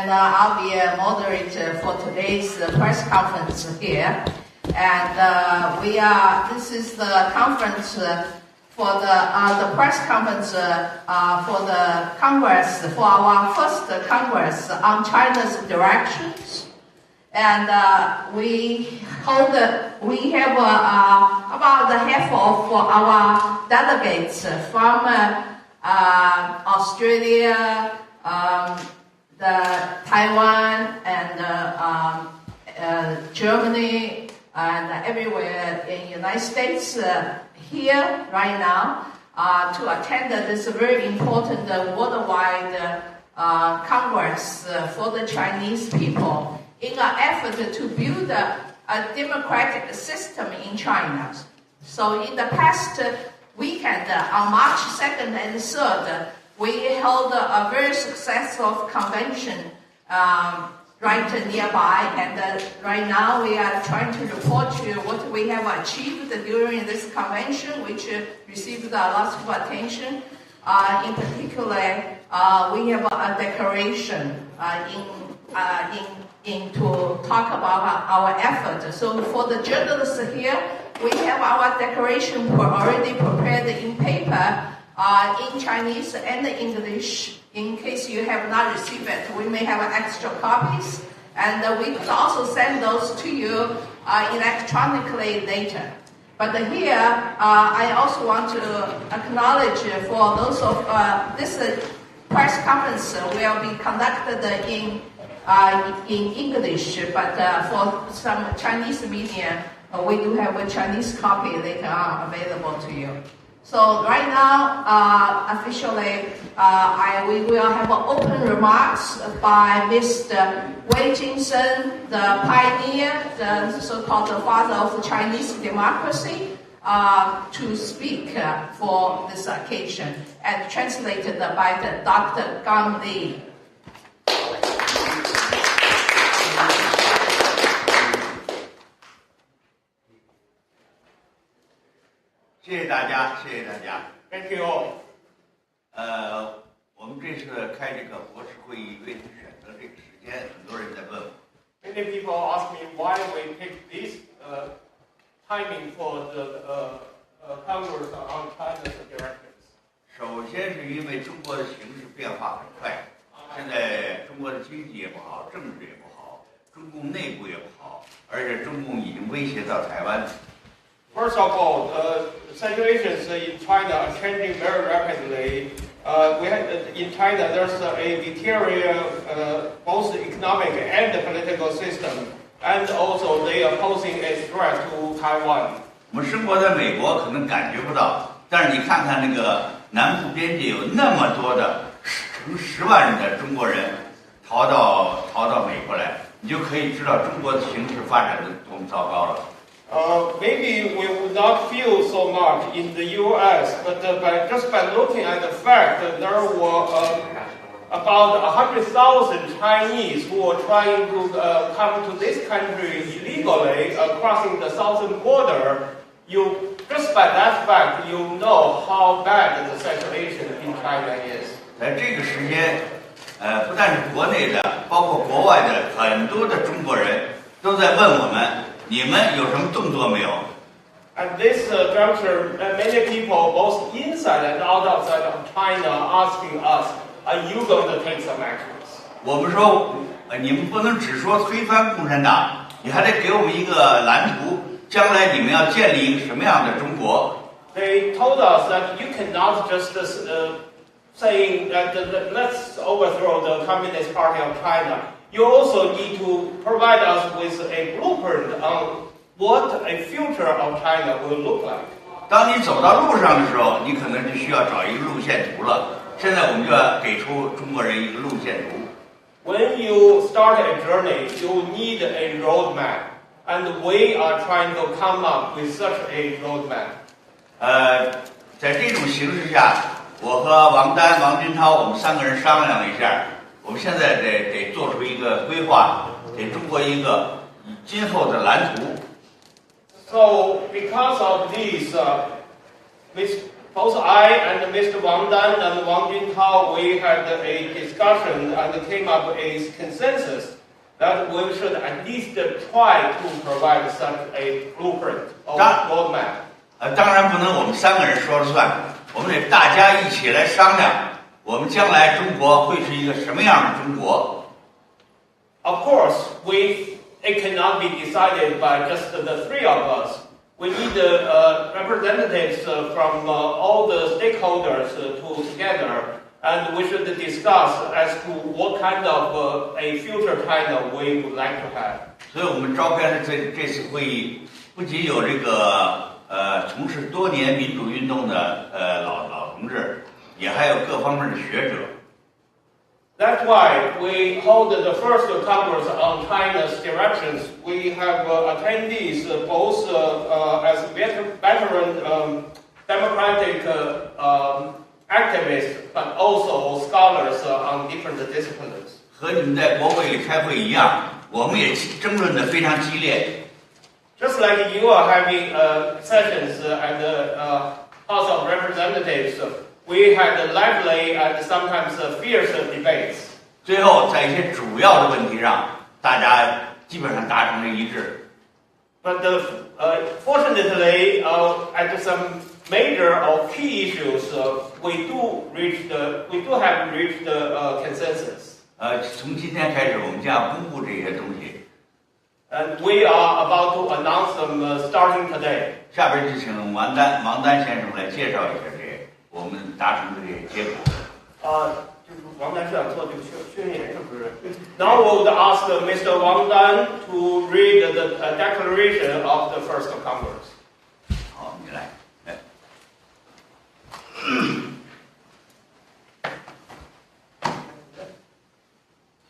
and I'll be a moderator for today's press conference here. And this is the conference for the press conference for the Congress, for our first Congress on China's directions. And we have about half of our delegates from Australia, Taiwan, and Germany, and everywhere in the United States here right now to attend this very important worldwide Congress for the Chinese people in an effort to build a democratic system in China. So in the past weekend, on March 2nd and 3rd, we held a very successful convention right nearby, and right now we are trying to report to you what we have achieved during this convention, which received lots of attention. In particular, we have a declaration to talk about our effort. So for the journalists here, we have our declaration already prepared in paper, in Chinese and English. In case you have not received it, we may have extra copies, and we could also send those to you electronically later. But here, I also want to acknowledge for those of this press conference will be conducted in English, but for some Chinese media, we do have a Chinese copy later on available to you. So right now, officially, we will have open remarks by Mr. Wei Jingsheng, the pioneer, the so-called father of Chinese democracy, to speak for this occasion, and translated by Dr. Gang Li. 谢谢大家，谢谢大家。Thank you all. 我们这次开这个国事会议，为什么选择这个时间？很多人在问我。Many people ask me why we pick this timing for the Congress on China's directives. 首先是因为中国的形势变化很快，现在中国的经济也不好，政治也不好，中共内部也不好，而且中共已经威胁到台湾。First of all, situations in China are changing very rapidly. In China, there's a deteriorating both economic and political system, and also they are posing a threat to Taiwan. 我们生活在美国可能感觉不到，但是你看看那个南部边界有那么多的成10万人的中国人逃到美国来，你就可以知道中国的形势发展的多么糟糕了。Maybe we would not feel so much in the U.S., but just by looking at the fact that there were about 100,000 Chinese who were trying to come to this country illegally, crossing the southern border, just by that fact, you know how bad the situation in China is. 在这个时间，不但是国内的，包括国外的很多的中国人都在问我们。你们有什么动作没有 At this juncture, many people, both inside and outside of China, are asking us, "Are you going to take some actions?" 我们说，你们不能只说推翻共产党，你还得给我们一个蓝图，将来你们要建立一个什么样的中国 They told us that you cannot just saying that let's overthrow the Communist Party of China. You also need to provide us with a blueprint on what a future of China will look like. 当你走到路上的时候，你可能就需要找一个路线图了。现在我们就要给出中国人一个路线图。When you start a journey, you need a roadmap, and we are trying to come up with such a roadmap. 在这种形势下，我和王丹、王军涛，我们3个人商量了一下。我们现在得做出一个规划，给中国一个今后的蓝图。So, because of this, both I and Mr. Wang Dan and Wang Juntao, we had a discussion and came up a consensus that we should at least try to provide such a blueprint or roadmap. 当然不能我们3个人说了算，我们得大家一起来商量，我们将来中国会是一个什么样的中国。Of course, it cannot be decided by just the 3 of us. We need representatives from all the stakeholders together, and we should discuss as to what kind of a future China we would like to have. 所以我们召开的这次会议，不仅有这个从事多年民主运动的老同志，也还有各方面的学者。That's why we hold the first Congress on China's directions. We have attendees both as veteran democratic activists, but also scholars on different disciplines. 和你们在国会里开会一样，我们也争论得非常激烈。Just like you are having sessions at the House of Representatives, we had lively and sometimes fierce debates. 最后，在一些主要的问题上，大家基本上达成了一致。But fortunately, at some major or key issues, we do have reached consensus. 从今天开始，我们将要公布这些东西。And we are about to announce them starting today. 下边就请王丹先生来介绍一下我们达成的这些结果。就是王丹是想做这个宣言是不是？ Now we would ask Mr. Wang Dan to read the declaration of the First Congress. 好，你来。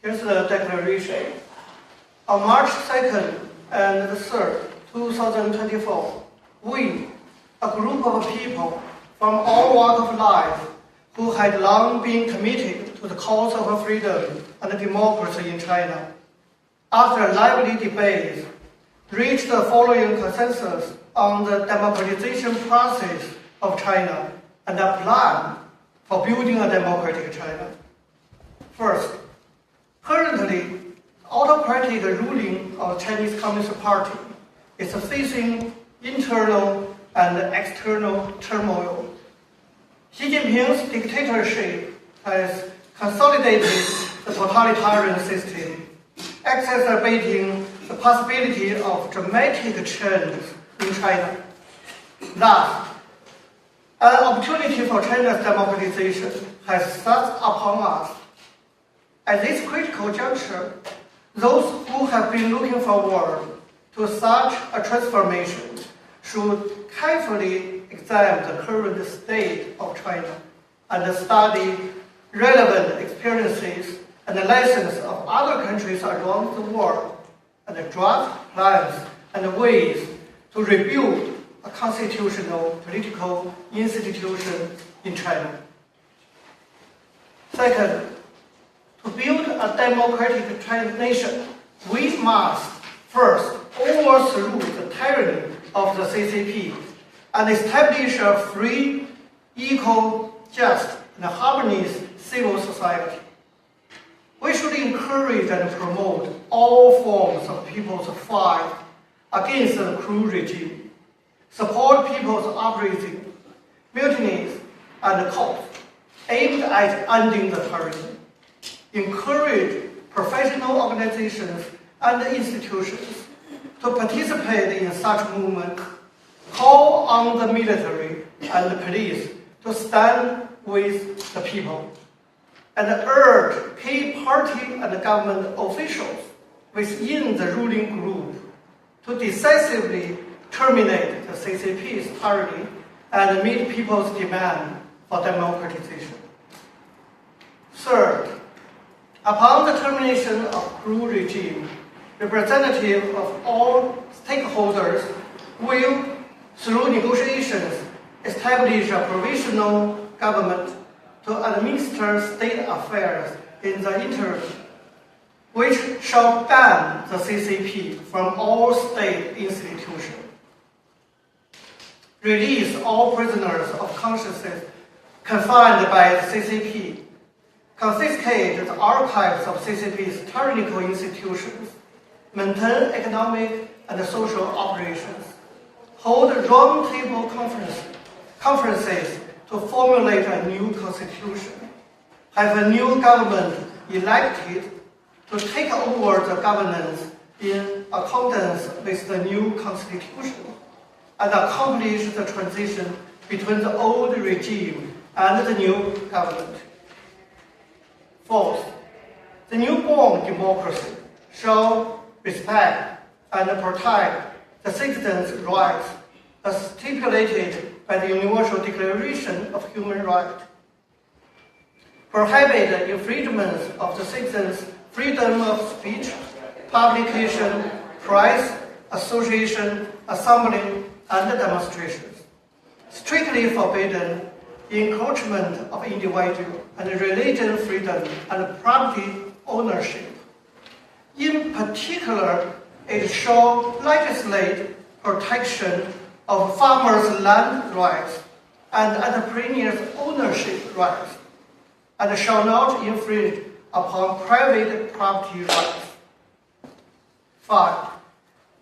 Here's the declaration. On March 2nd and the 3rd, 2024, we, a group of people from all walks of life who had long been committed to the cause of freedom and democracy in China, after lively debates, reached the following consensus on the democratization process of China and a plan for building a democratic China. First, currently, autocratic ruling of Chinese Communist Party is facing internal and external turmoil. Xi Jinping's dictatorship has consolidated the totalitarian system, exacerbating the possibility of dramatic change in China. Thus, an opportunity for China's democratization has thrust upon us. At this critical juncture, those who have been looking forward to such a transformation should carefully examine the current state of China and study relevant experiences and lessons of other countries around the world and draft plans and ways to rebuild a constitutional political institution in China. Second, to build a democratic nation, we must first overthrow the tyranny of the CCP and establish a free, equal, just, and harmonious civil society. We should encourage and promote all forms of people's fight against the cruel regime, support people's uprising, mutinies, and coups aimed at ending the tyranny, encourage professional organizations and institutions to participate in such movement, call on the military and the police to stand with the people, and urge key party and government officials within the ruling group to decisively terminate the CCP's tyranny and meet people's demand for democratization. Third, upon the termination of cruel regime, representatives of all stakeholders will, through negotiations, establish a provisional government to administer state affairs in the interim, which shall ban the CCP from all state institutions. release all prisoners of conscience confined by the CCP, confiscate the archives of CCP's tyrannical institutions, maintain economic and social operations, hold roundtable conferences to formulate a new constitution, have a new government elected to take over the governance in accordance with the new constitution, and accomplish the transition between the old regime and the new government. Fourth, the newborn democracy shall respect and protect the citizens' rights as stipulated by the Universal Declaration of Human Rights, prohibit infringements of the citizens' freedom of speech, publication, press, association, assembly, and demonstrations, strictly forbidden encroachment of individual and religion freedom and property ownership. In particular, it shall legislate protection of farmers' land rights and entrepreneurs' ownership rights, and shall not infringe upon private property rights. 5.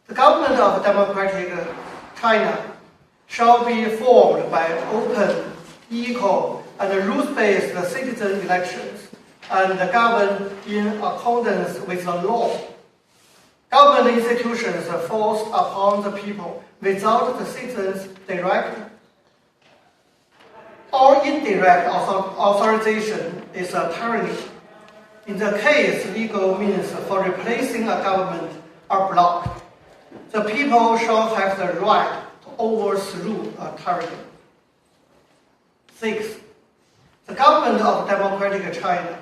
The government of Democratic China shall be formed by open, equal, and rules-based citizen elections and governed in accordance with the law. Government institutions forced upon the people without the citizens' direct or indirect authorization is a tyranny. In the case legal means for replacing a government are blocked, the people shall have the right to overthrow a tyranny. 6. The government of Democratic China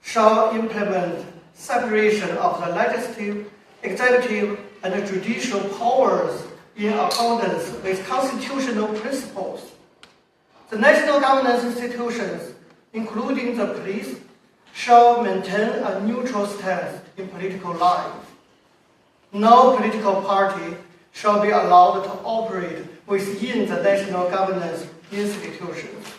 shall implement separation of the legislative, executive, and judicial powers in accordance with constitutional principles. The national governance institutions, including the police, shall maintain a neutral stance in political life. No political party shall be allowed to operate within the national governance institutions.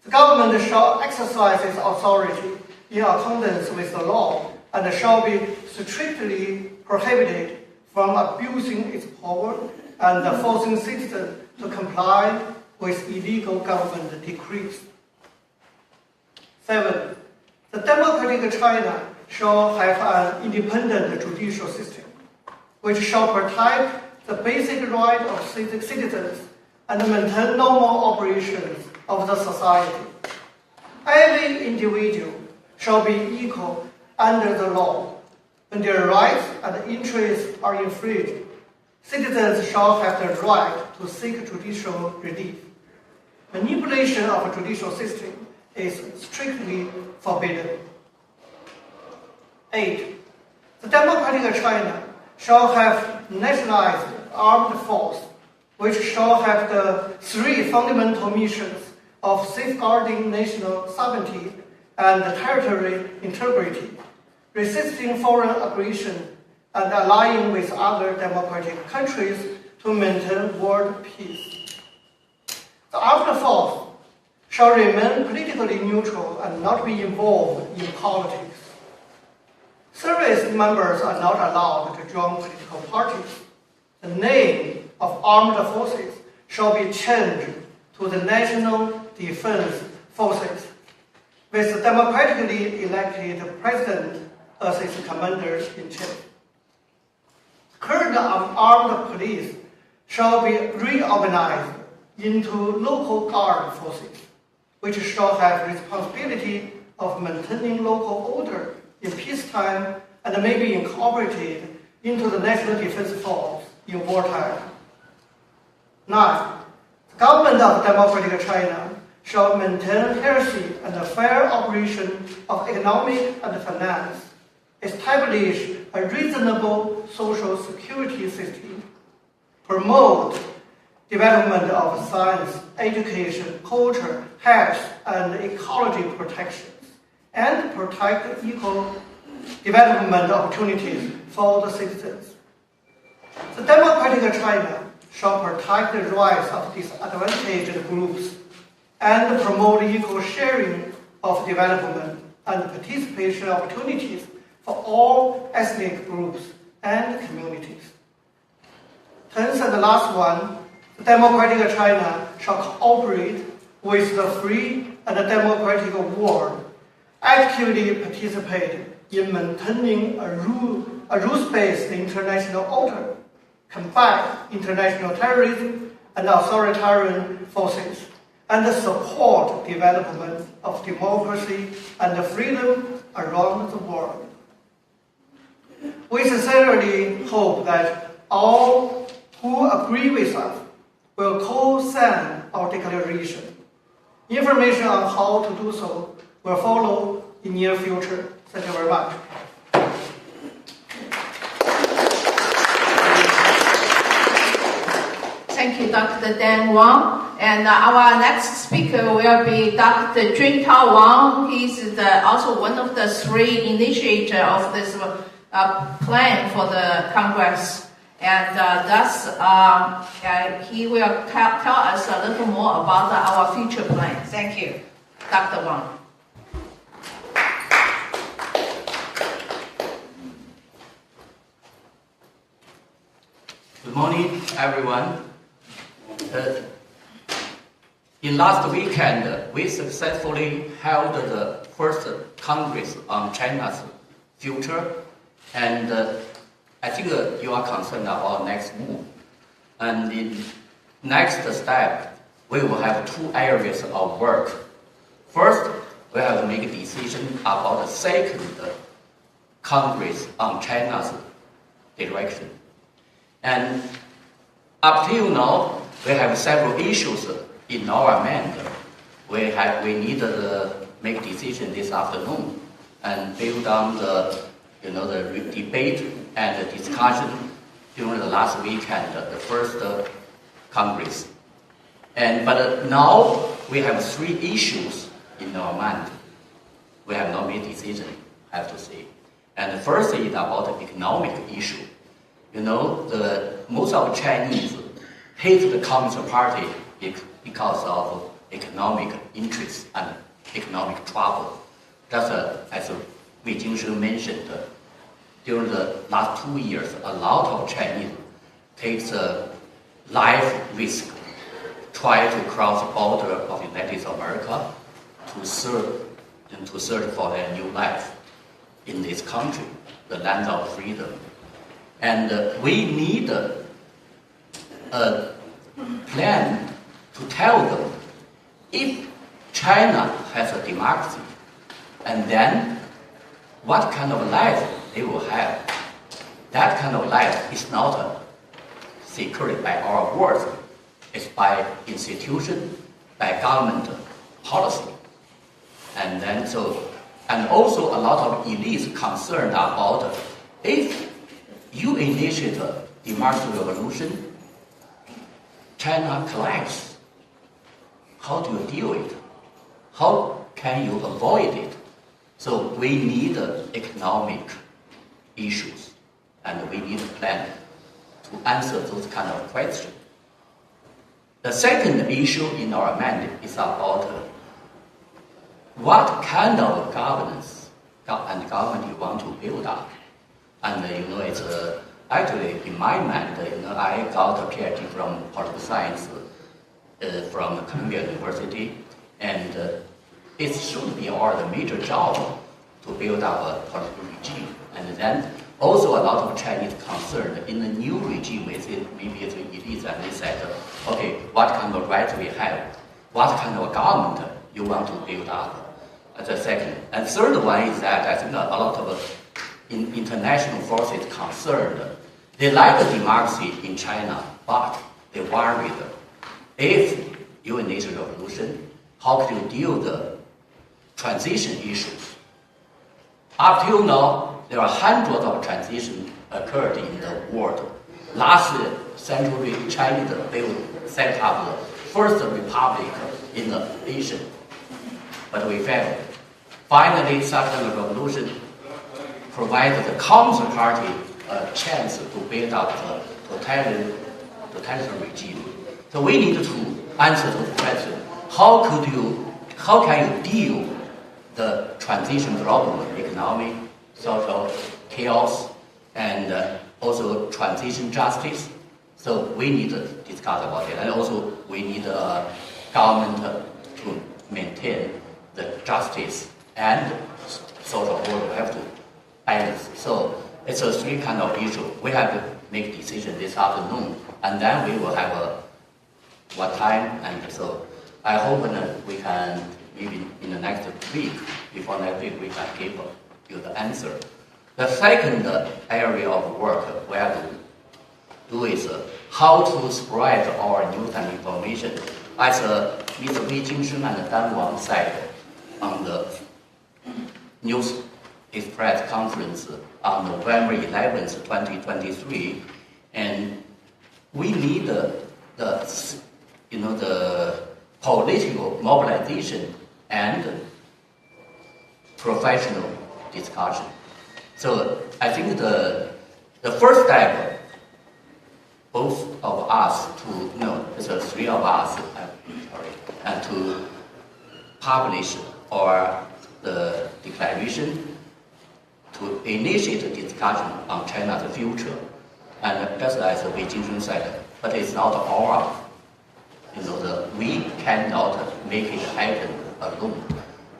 The government shall exercise its authority in accordance with the law and shall be strictly prohibited from abusing its power and forcing citizens to comply with illegal government decrees. 7. The Democratic China shall have an independent judicial system, which shall protect the basic right of citizens and maintain normal operations of the society. Every individual shall be equal under the law. When their rights and interests are infringed, citizens shall have the right to seek judicial relief. Manipulation of a judicial system is strictly forbidden. 8. The Democratic China shall have nationalized armed force, which shall have the 3 fundamental missions of safeguarding national sovereignty and territorial integrity, resisting foreign aggression, and allying with other democratic countries to maintain world peace. The armed force shall remain politically neutral and not be involved in politics. Service members are not allowed to join political parties. The name of armed forces shall be changed to the National Defense Forces, with the democratically elected president as its commander-in-chief. Current armed police shall be reorganized into local guard forces, which shall have responsibility of maintaining local order in peacetime and may be incorporated into the National Defense Force in wartime. 9. The government of Democratic China shall maintain healthy and fair operation of economic and finance, establish a reasonable social security system, promote development of science, education, culture, health, and ecology protections, and protect equal development opportunities for the citizens. The Democratic China shall protect the rights of disadvantaged groups and promote equal sharing of development and participation opportunities for all ethnic groups and communities. 10th and the last one, the democratic China shall cooperate with the free and democratic world, actively participate in maintaining a rules-based international order, combat international terrorism and authoritarian forces, and support development of democracy and freedom around the world. We sincerely hope that all who agree with us will co-sign our declaration. Information on how to do so will follow in near future. Thank you very much. Thank you, Dr. Dan Wang. And our next speaker will be Dr. Juntao Wang. He's also one of the three initiators of this plan for the Congress. And thus, he will tell us a little more about our future plan. Thank you, Dr. Wang. Good morning, everyone. In last weekend, we successfully held the first Congress on China's future, and I think you are concerned about next move. And in next step, we will have two areas of work. First, we have to make a decision about the second Congress on China's direction. And up till now, we have several issues in our mind. We need to make decision this afternoon and build on the debate and the discussion during the last weekend, the first Congress. But now we have three issues in our mind. We have not made decision, I have to say. And the first is about the economic issue. Most of Chinese hate the Communist Party because of economic interests and economic trouble. Just as Wei Jingsheng mentioned, during the last 2 years, a lot of Chinese takes a life risk, try to cross the border of the United States of America to search for their new life in this country, the land of freedom. And we need a plan to tell them if China has a democracy, and then what kind of life they will have. That kind of life is not secured by our words, it's by institution, by government policy. And also a lot of elites concerned about if you initiate a democratic revolution, China collapses. How do you deal with it? How can you avoid it? So we need economic issues, and we need a plan to answer those kind of questions. The second issue in our mind is about what kind of governance and government you want to build up. And it's actually in my mind, I got a PhD from political science from Columbia University, and it should be the major job to build up a political regime. And then also a lot of Chinese concerned in the new regime, maybe it's elites, and they said, okay, what kind of rights we have, what kind of government you want to build up. The second. And third one is that I think a lot of international forces concerned. They like the democracy in China, but they worried if you initiate a revolution, how can you deal with the transition issues? Up till now, there are hundreds of transitions occurred in the world. Last century, China set up the first republic in the Asia, but we failed. Finally, such a revolution provided the Communist Party a chance to build up the totalitarian totalitarian regime. So we need to answer to the question: how can you deal the transition problem, economic, social chaos, and also transition justice? So we need to discuss about it, and also we need a government to maintain the justice and social order. We have to balance. So it's a three kind of issue. We have to make decision this afternoon, and then we will have one time. And so I hope that we can maybe in the next week, before next week, we can give you the answer. The second area of work we have to do is how to spread our news and information. As Mr. Wei Jingsheng and Dan Wang said on the News Express conference on November 11th, 2023, and we need the political mobilization and professional discussion. So I think the first step, both of us it's the three of us, and to publish the declaration to initiate a discussion on China's future. And just as Wei Jingsheng said, but it's not our, we cannot make it happen alone.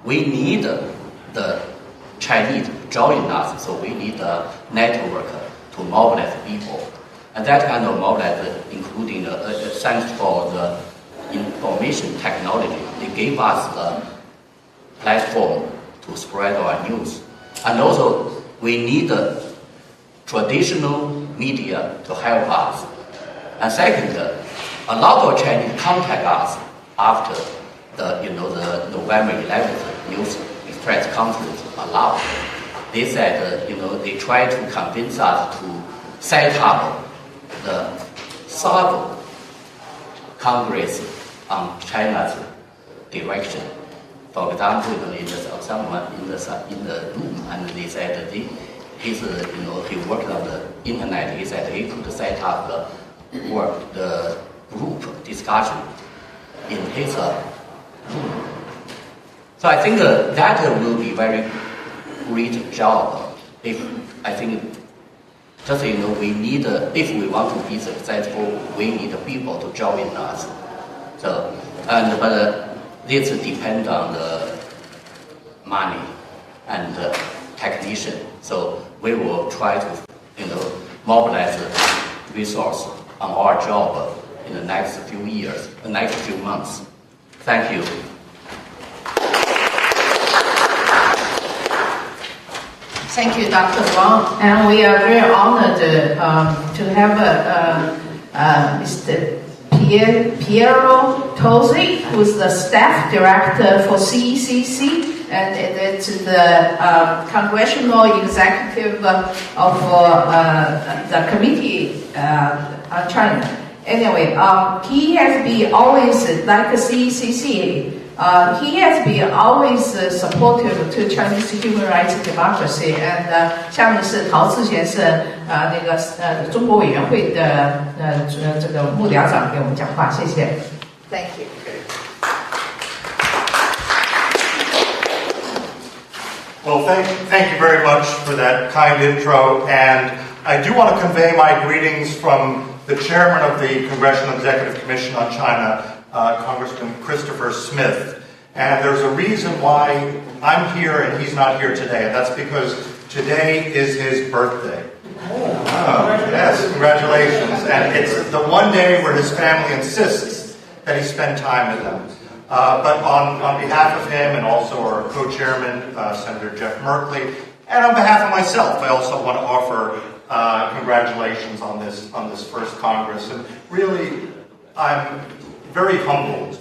We need the Chinese to join us, so we need a network to mobilize people. And that kind of mobilize, including thanks for the information technology, they gave us the platform to spread our news. And also, we need traditional media to help us. And second, a lot of Chinese contact us after the November 11th News Express conference allowed. They said, they tried to convince us to set up the sub Congress on China's direction. For example, someone in the room, and they said he worked on the internet. He said he could set up the group discussion in his room. So I think that will be very great job. We need if we want to be successful, we need people to join us. So but this depends on the money and the technician. So we will try to mobilize resource on our job in the next few years, the next few months. Thank you. Thank you, Dr. Wang. And we are very honored to have Mr. Piero Tosi, who is the staff director for CECC, and it's the congressional executive of the Committee on China. Anyway, he has been always, like CECC, he has been always supportive to Chinese human rights and democracy. And 下面是陶志贤是中国委员会的这个幕僚长给我们讲话，谢谢。Thank you. Well, thank you very much for that kind intro, and I do want to convey my greetings from the chairman of the Congressional Executive Commission on China, Congressman Christopher Smith. And there's a reason why I'm here and he's not here today, and that's because today is his birthday. Yes, congratulations. And it's the one day where his family insists that he spend time with them. But on behalf of him and also our co-chairman, Senator Jeff Merkley, and on behalf of myself, I also want to offer congratulations on this first Congress. And really, I'm very humbled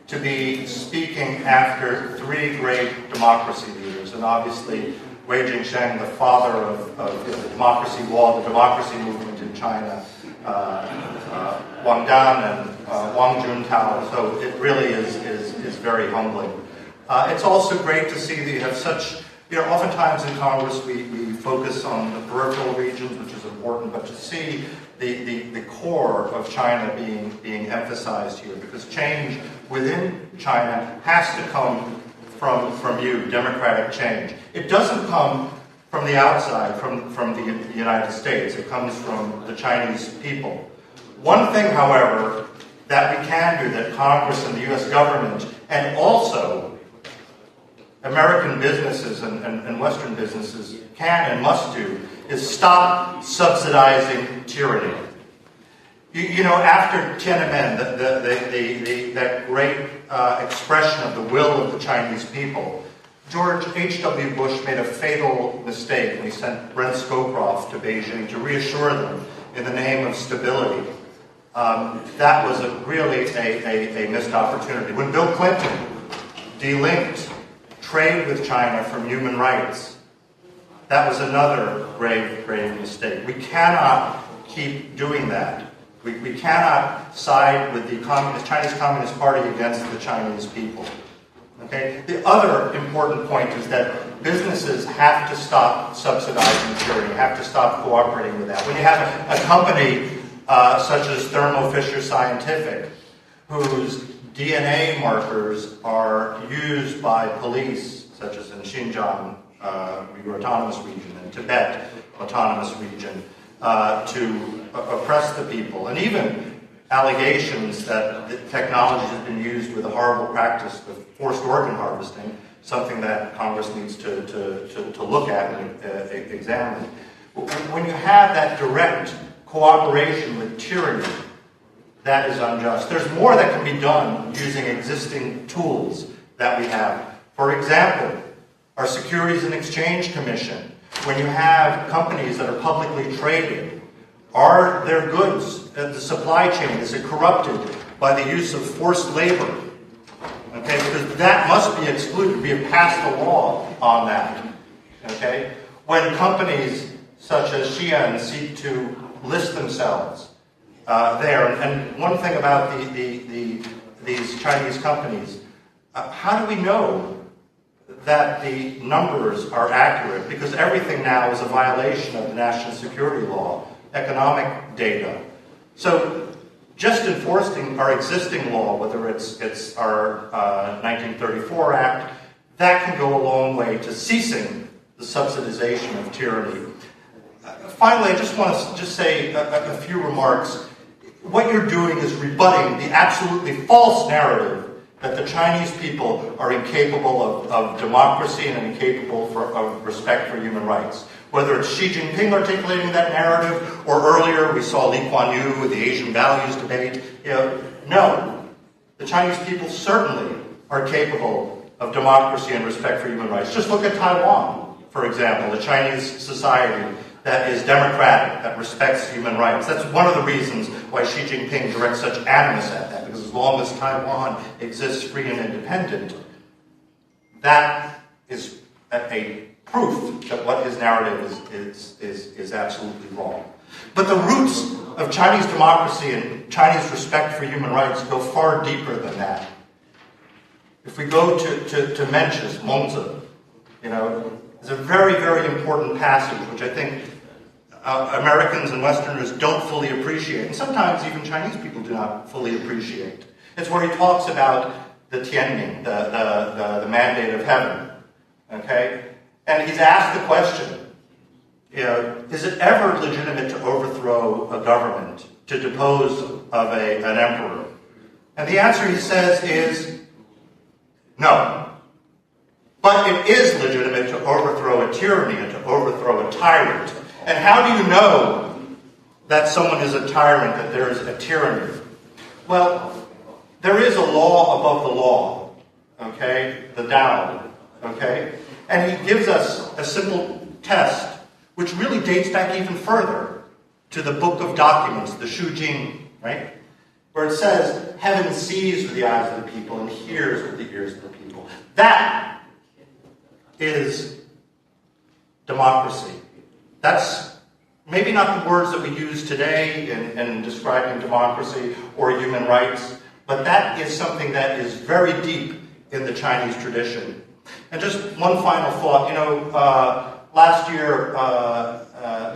to be speaking after three great democracy leaders, and obviously Wei Jingsheng, the father of the democracy wall, the democracy movement in China, Wang Dan and Wang Juntao. So it really is very humbling. It's also great to see that you have such Oftentimes in Congress we focus on the peripheral regions, which is important, but to see the core of China being emphasized here, because change within China has to come from you, democratic change. It doesn't come from the outside, from the United States. It comes from the Chinese people. One thing, however, that we can do, that Congress and the U.S. government, and also American businesses and Western businesses can and must do, is stop subsidizing tyranny. After Tiananmen, that great expression of the will of the Chinese people, George H.W. Bush made a fatal mistake when he sent Brent Scowcroft to Beijing to reassure them in the name of stability. That was really a missed opportunity. When Bill Clinton delinked trade with China from human rights, that was another grave mistake. We cannot keep doing that. We cannot side with the Chinese Communist Party against the Chinese people. Okay? The other important point is that businesses have to stop subsidizing tyranny, have to stop cooperating with that. When you have a company such as Thermo Fisher Scientific, whose DNA markers are used by police, such as in Xinjiang, your autonomous region, and Tibet autonomous region, to oppress the people, and even allegations that the technology has been used with a horrible practice of forced organ harvesting, something that Congress needs to look at and examine. When you have that direct cooperation with tyranny, that is unjust. There's more that can be done using existing tools that we have. For example, our Securities and Exchange Commission, when you have companies that are publicly traded, are their goods, the supply chain, is it corrupted by the use of forced labor? Okay, because that must be excluded. We have passed a law on that. Okay? When companies such as Xi'an seek to list themselves there, and one thing about these Chinese companies, how do we know that the numbers are accurate? Because everything now is a violation of the national security law, economic data. So just enforcing our existing law, whether it's our 1934 Act, that can go a long way to ceasing the subsidization of tyranny. Finally, I just want to say a few remarks. What you're doing is rebutting the absolutely false narrative that the Chinese people are incapable of democracy and incapable of respect for human rights. Whether it's Xi Jinping articulating that narrative, or earlier we saw Lee Kuan Yew with the Asian values debate. No. The Chinese people certainly are capable of democracy and respect for human rights. Just look at Taiwan, for example, a Chinese society that is democratic, that respects human rights. That's one of the reasons why Xi Jinping directs such animus at that, because as long as Taiwan exists free and independent, that is a proof that what his narrative is absolutely wrong. But the roots of Chinese democracy and Chinese respect for human rights go far deeper than that. If we go to Mencius, Mengzi, it's a very, very important passage, which I think Americans and Westerners don't fully appreciate, and sometimes even Chinese people do not fully appreciate. It's where he talks about the Tianming, the mandate of heaven, okay? And he's asked the question, is it ever legitimate to overthrow a government, to depose of an emperor? And the answer, he says, is no. But it is legitimate to overthrow a tyranny and to overthrow a tyrant. And how do you know that someone is a tyrant, that there is a tyranny? Well, there is a law above the law, okay? The Tao, okay? And he gives us a simple test, which really dates back even further to the Book of Documents, the Shu Jing, right? Where it says, heaven sees with the eyes of the people and hears with the ears of the people. That is democracy. That's maybe not the words that we use today in describing democracy or human rights, but that is something that is very deep in the Chinese tradition. And just one final thought, last year,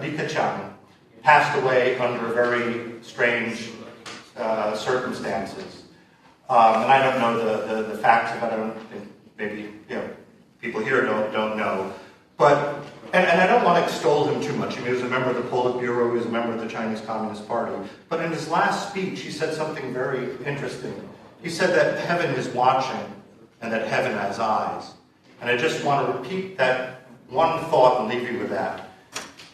Li Keqiang passed away under very strange circumstances. And I don't know the facts of it. I don't think maybe people here don't know. But and I don't want to extol him too much. He was a member of the Politburo. He was a member of the Chinese Communist Party. But in his last speech, he said something very interesting. He said that heaven is watching and that heaven has eyes. And I just want to repeat that one thought and leave you with that.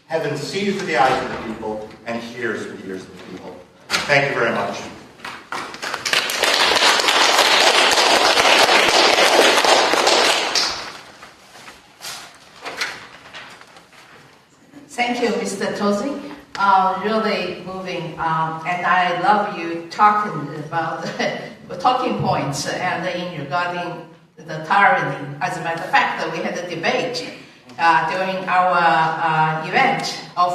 Heaven sees with the eyes of the people and hears with the ears of the people. Thank you very much. Thank you, Mr. Tosi. Really moving, and I love you talking about the talking points and in regarding the tyranny. As a matter of fact, we had a debate during our event of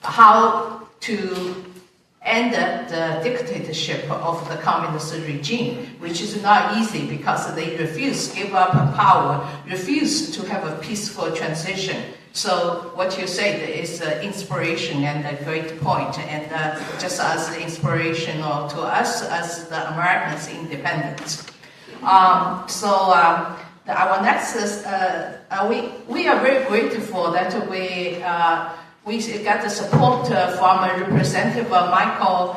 how to end the dictatorship of the communist regime, which is not easy because they refuse to give up power, refuse to have a peaceful transition. So what you said is inspiration and a great point, and just as inspirational to us as the Americans independents. Our next is, we are very grateful that we got the support from Representative Michael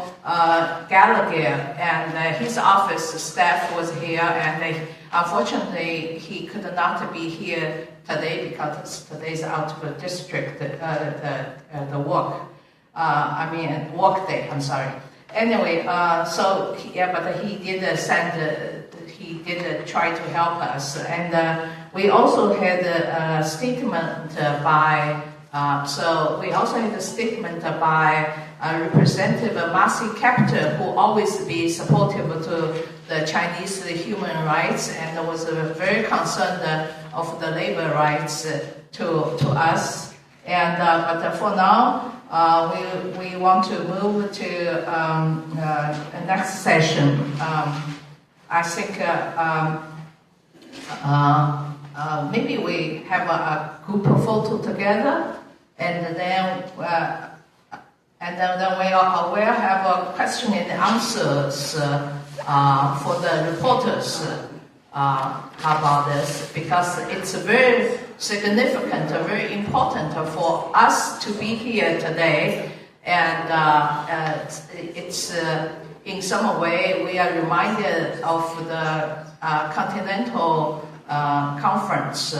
Gallagher, and his office staff was here, and unfortunately he could not be here today because today's out of district, the work. Work day, I'm sorry. Anyway, but he did he did try to help us. And we also had a statement by, Representative Marcy Kaptur, who always be supportive to the Chinese human rights and was very concerned of the labor rights to us. And but for now, we want to move to the next session. I think maybe we have a group photo together, and then we'll have a question and answers for the reporters about this, because it's very significant, very important for us to be here today, and it's in some way we are reminded of the Continental Conference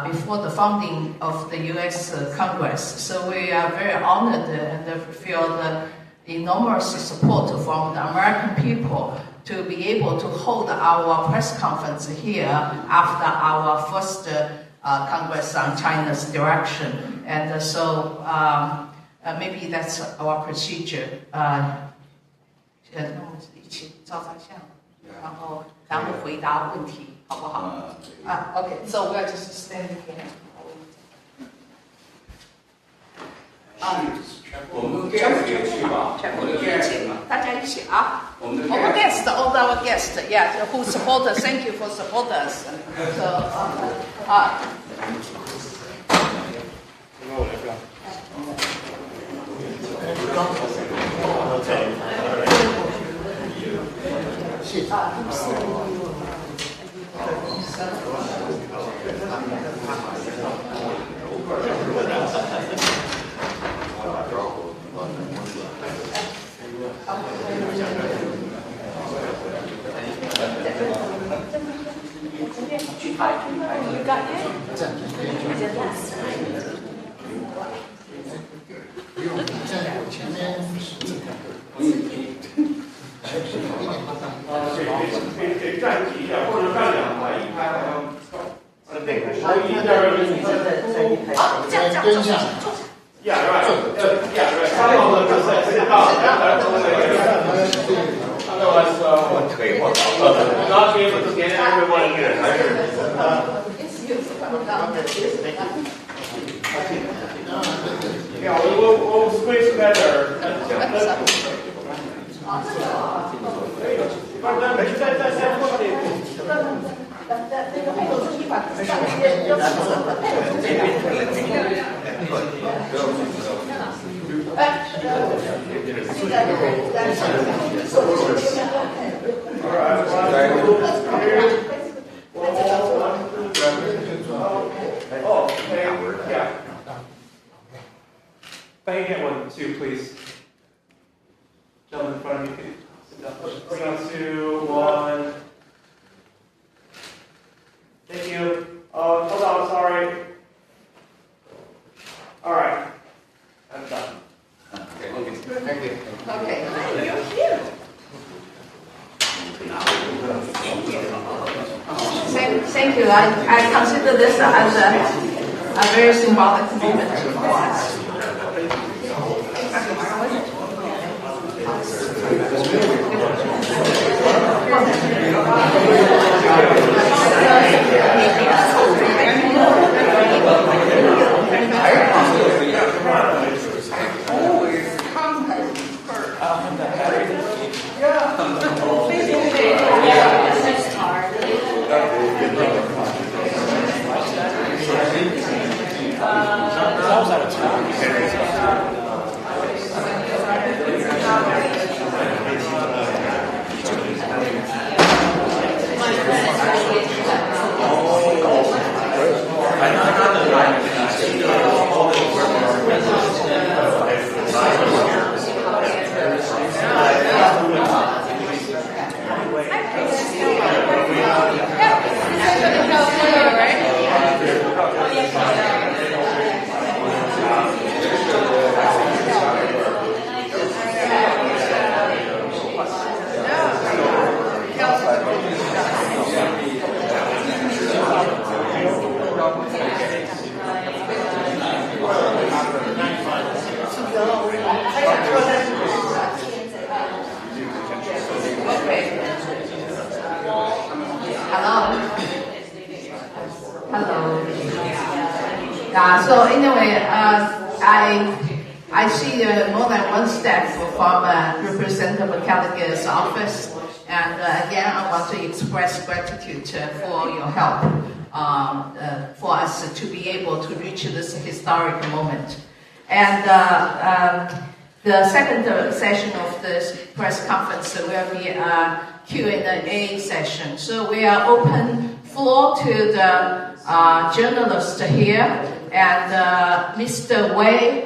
before the founding of the U.S. Congress. So we are very honored and feel the enormous support from the American people to be able to hold our press conference here after our first Congress on China's direction. And so maybe that's our procedure. 一起照张相，然后回答问题，好不好？Okay, so we're just standing here. 我们 guest 也去吧，我们 guest 大家一起啊。我们 guest, all our guests, yeah, who support us, thank you for support us. So, 给站几一点，或者站两排，一排好像。Yeah, right. Yeah, right. Some of them just sit down. Otherwise, not be able to get everyone here. Yeah, we'll squeeze together. 在那个配偶注意把上些要配偶注意Back again, 1, 2, please. Gentlemen in front of you, sit down. Bring on 2, 1. Thank you. Hold on, sorry. All right. I'm done. Thank you. Okay. You're here. Thank you. I consider this as a very symbolic moment for us. So anyway, I see more than one staff from Representative Callaghan's office, and again I want to express gratitude for your help for us to be able to reach this historic moment. And the second session of this press conference will be a Q&A session. So we are open floor to the journalists here. And Mr. Wei,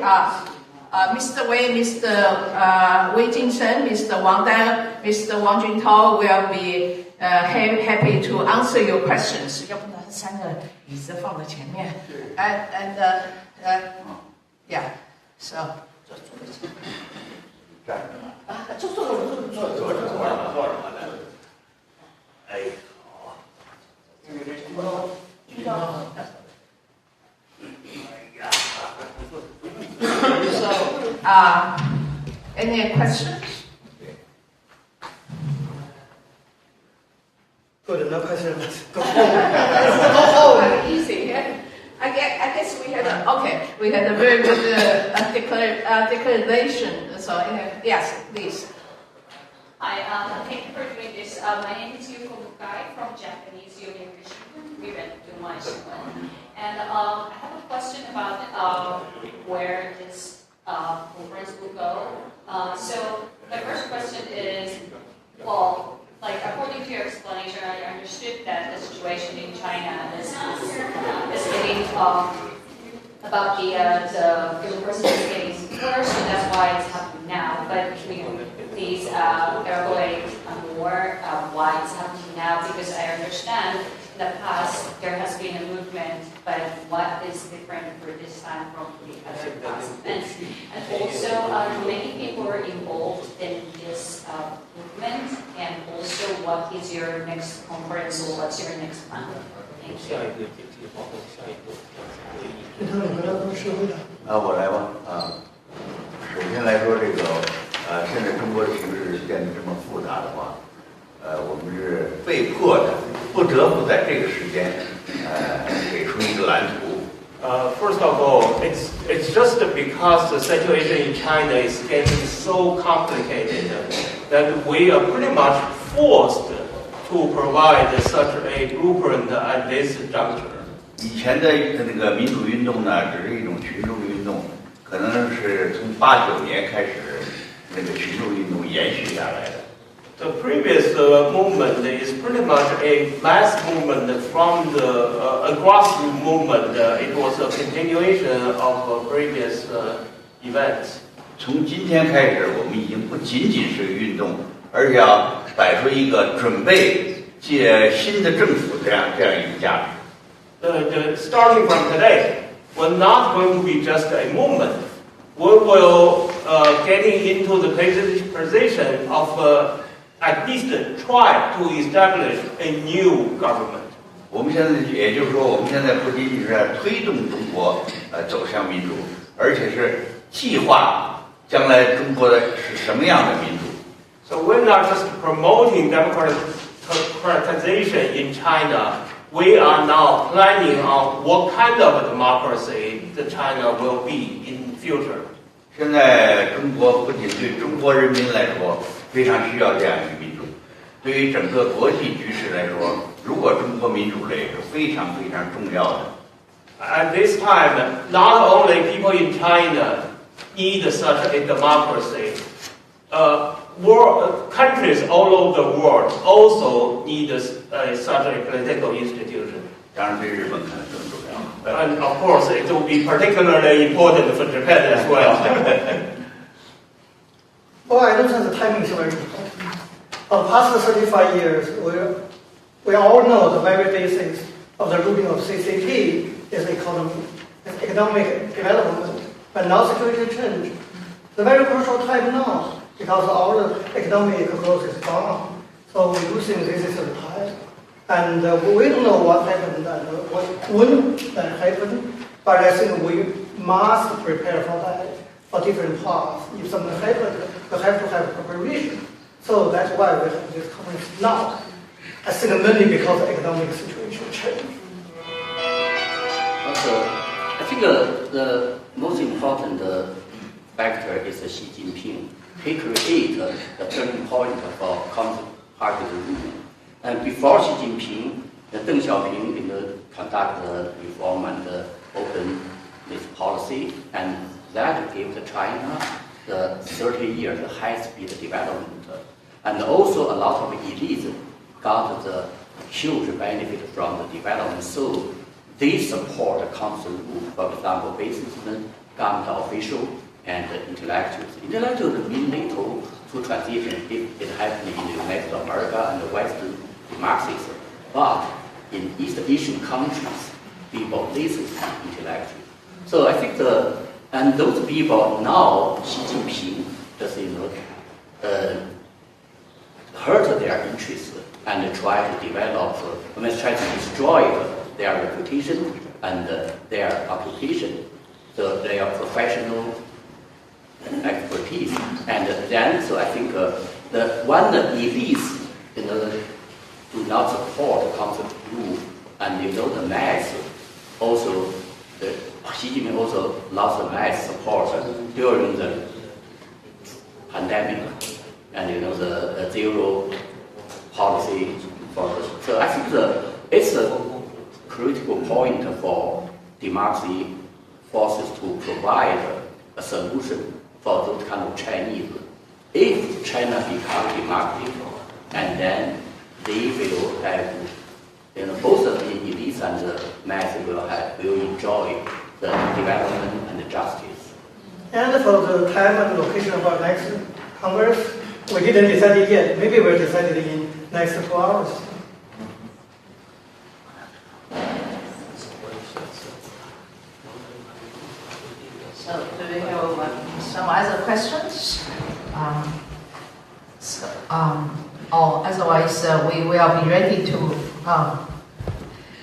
Mr. Wei Jingsheng, Mr. Wang Dan, Mr. Wang Juntao will be happy to answer your questions. 要不然3个椅子放在前面 yeah, so 坐。Any questions? Good, no questions. Go Oh, easy. I guess we had a very good declaration. So yes, please. Hi, thank you for doing this. My name is Yuko Mukai from Japanese Union and I have a question about where this conference will go. So my first question is, well, like according to your explanation, I understood that the situation in China is getting about the university is getting worse, so that's why it's happening now. But can you please elaborate more why it's happening now? Because I understand in the past there has been a movement, but what is different for this time from the other past events? And also, many people are involved in this movement, and also what is your next conference or what's your next plan? Thank you. 我来吧。首先来说这个现在中国形势变得这么复杂的话，我们是被迫的，不得不在这个时间给出一个蓝图。First of all, it's just because the situation in China is getting so complicated that we are pretty much forced to provide such a blueprint at this juncture. 以前的那个民主运动呢，只是一种群众运动，可能是从89年开始，那个群众运动延续下来的。The previous movement is pretty much a mass movement from a grassroots movement. It was a continuation of previous events. 从今天开始，我们已经不仅仅是运动，而且要摆出一个准备借新的政府这样一个价值。Starting from today, we're not going to be just a movement. We will getting into the position of at least try to establish a new government. 我们现在，也就是说，我们现在不仅仅是在推动中国走向民主，而且是计划将来中国的是什么样的民主。So we're not just promoting democratization in China. We are now planning on what kind of democracy the China will be in future. 现在中国不仅对中国人民来说非常需要这样一个民主，对于整个国际局势来说，如果中国民主类是非常非常重要的。At this time, not only people in China need such a democracy, countries all over the world also need such a political institution. 当然，对日本可能更重要。And of course, it will be particularly important for Japan as well. Well, I don't think the timing is very important. For the past 35 years, we all know the very basics of the ruling of CCP is economy, is economic development. But now situation changed. The very crucial time now, because our economic growth is gone. So we do think this is the time. And we don't know what happened and when that happened, but I think we must prepare for that, for different paths. If something happens, we have to have preparation. So that's why we have this conference now. I think mainly because the economic situation changed. Also, I think the most important factor is Xi Jinping. He created the turning point for party rule. And before Xi Jinping, Deng Xiaoping conduct the reform and open this policy, and that gave China the 30 years high-speed development. And also a lot of elites got the huge benefit from the development. So they support the council rule, for example, businessmen, government officials, and intellectuals. Intellectuals mean NATO to transition if it happened in the United States of America and the Western democracies. But in East Asian countries, people listen to intellectuals. So I think and those people now, Xi Jinping just hurt their interests and try to develop, try to destroy their reputation and their occupation, so their professional expertise. And then, so I think the one elites, do not support the concept rule, and the mass also, Xi Jinping also lost the mass support during the pandemic, and the zero policy for this. So I think it's a critical point for democracy forces to provide a solution for those kind of Chinese. If China becomes democratic, and then they will have, both the elites and the mass will enjoy the development and the justice. And for the time and location of our next Congress, we didn't decide it yet. Maybe we'll decide it in next 2 hours. So do we have some other questions? Or otherwise we will be ready to.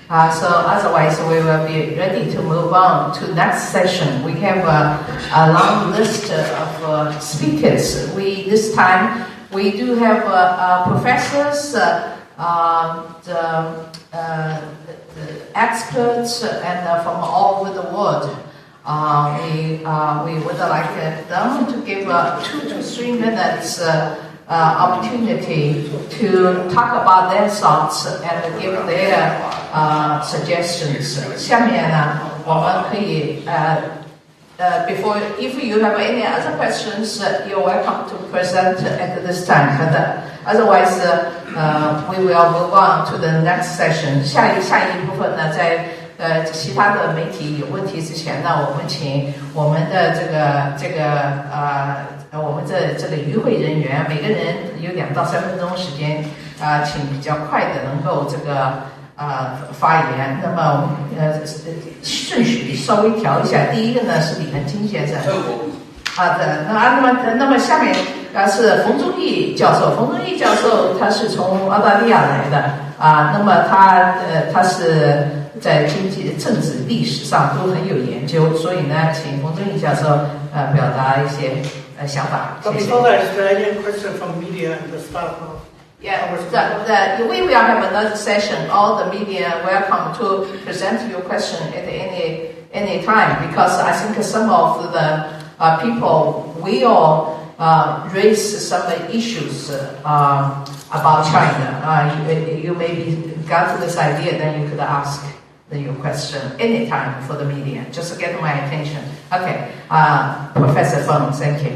So otherwise we will be ready to move on to next session. We have a long list of speakers. This time we do have professors, the experts, and from all over the world. We would like them to give 2 to 3 minutes opportunity to talk about their thoughts and give their suggestions. 下面呢，我们可以before, if you have any other questions, you're welcome to present at this time. But otherwise, we will move on to the next session. 下一部分呢，在其他的媒体有问题之前呢，我们请我们的我们的这个与会人员，每个人有2到3分钟时间，请比较快的能够发言。那么顺序稍微调一下，第一个呢是李恒清先生。那么下面是冯忠义教授。冯忠义教授他是从澳大利亚来的那么他是在经济、政治、历史上都很有研究，所以呢，请冯忠义教授表达一些想法。谢谢。Before that, is there any question from media and the staff? Yeah, we will have another session. All the media welcome to present your question at any time, because I think some of the people will raise some issues about China. You maybe got to this idea, then you could ask your question anytime for the media. Just get my attention. Okay, Professor Feng, thank you.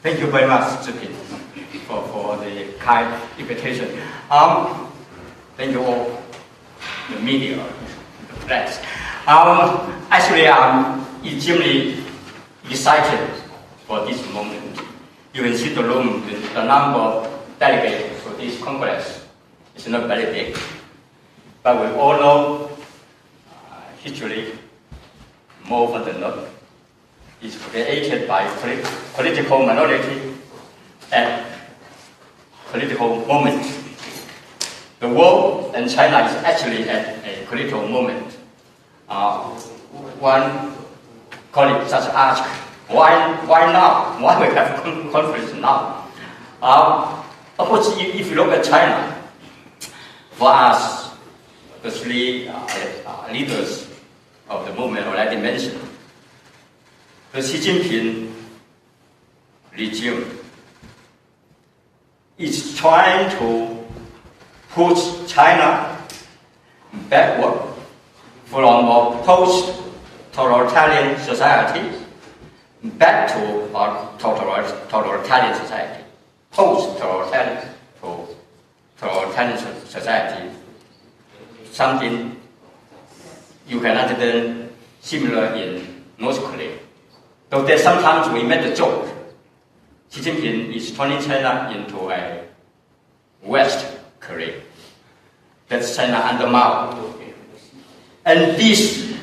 Thank you very much, Zipin, for the kind invitation. Thank you all, the media, the press. Actually, I'm extremely excited for this moment. You can see the room, the number of delegates for this Congress is not very big. But we all know history more often than not is created by political minority and political moment. The world and China is actually at a critical moment. One colleague just asked, why now? Why we have conference now? Of course, if you look at China, for us, the three leaders of the movement already mentioned, the Xi Jinping regime is trying to push China backward from a post-totalitarian society back to a totalitarian society. Post-totalitarian to totalitarian society, something you can understand similar in North Korea. Though there sometimes we made the joke, Xi Jinping is turning China into a West Korea. That's China under Mao. And this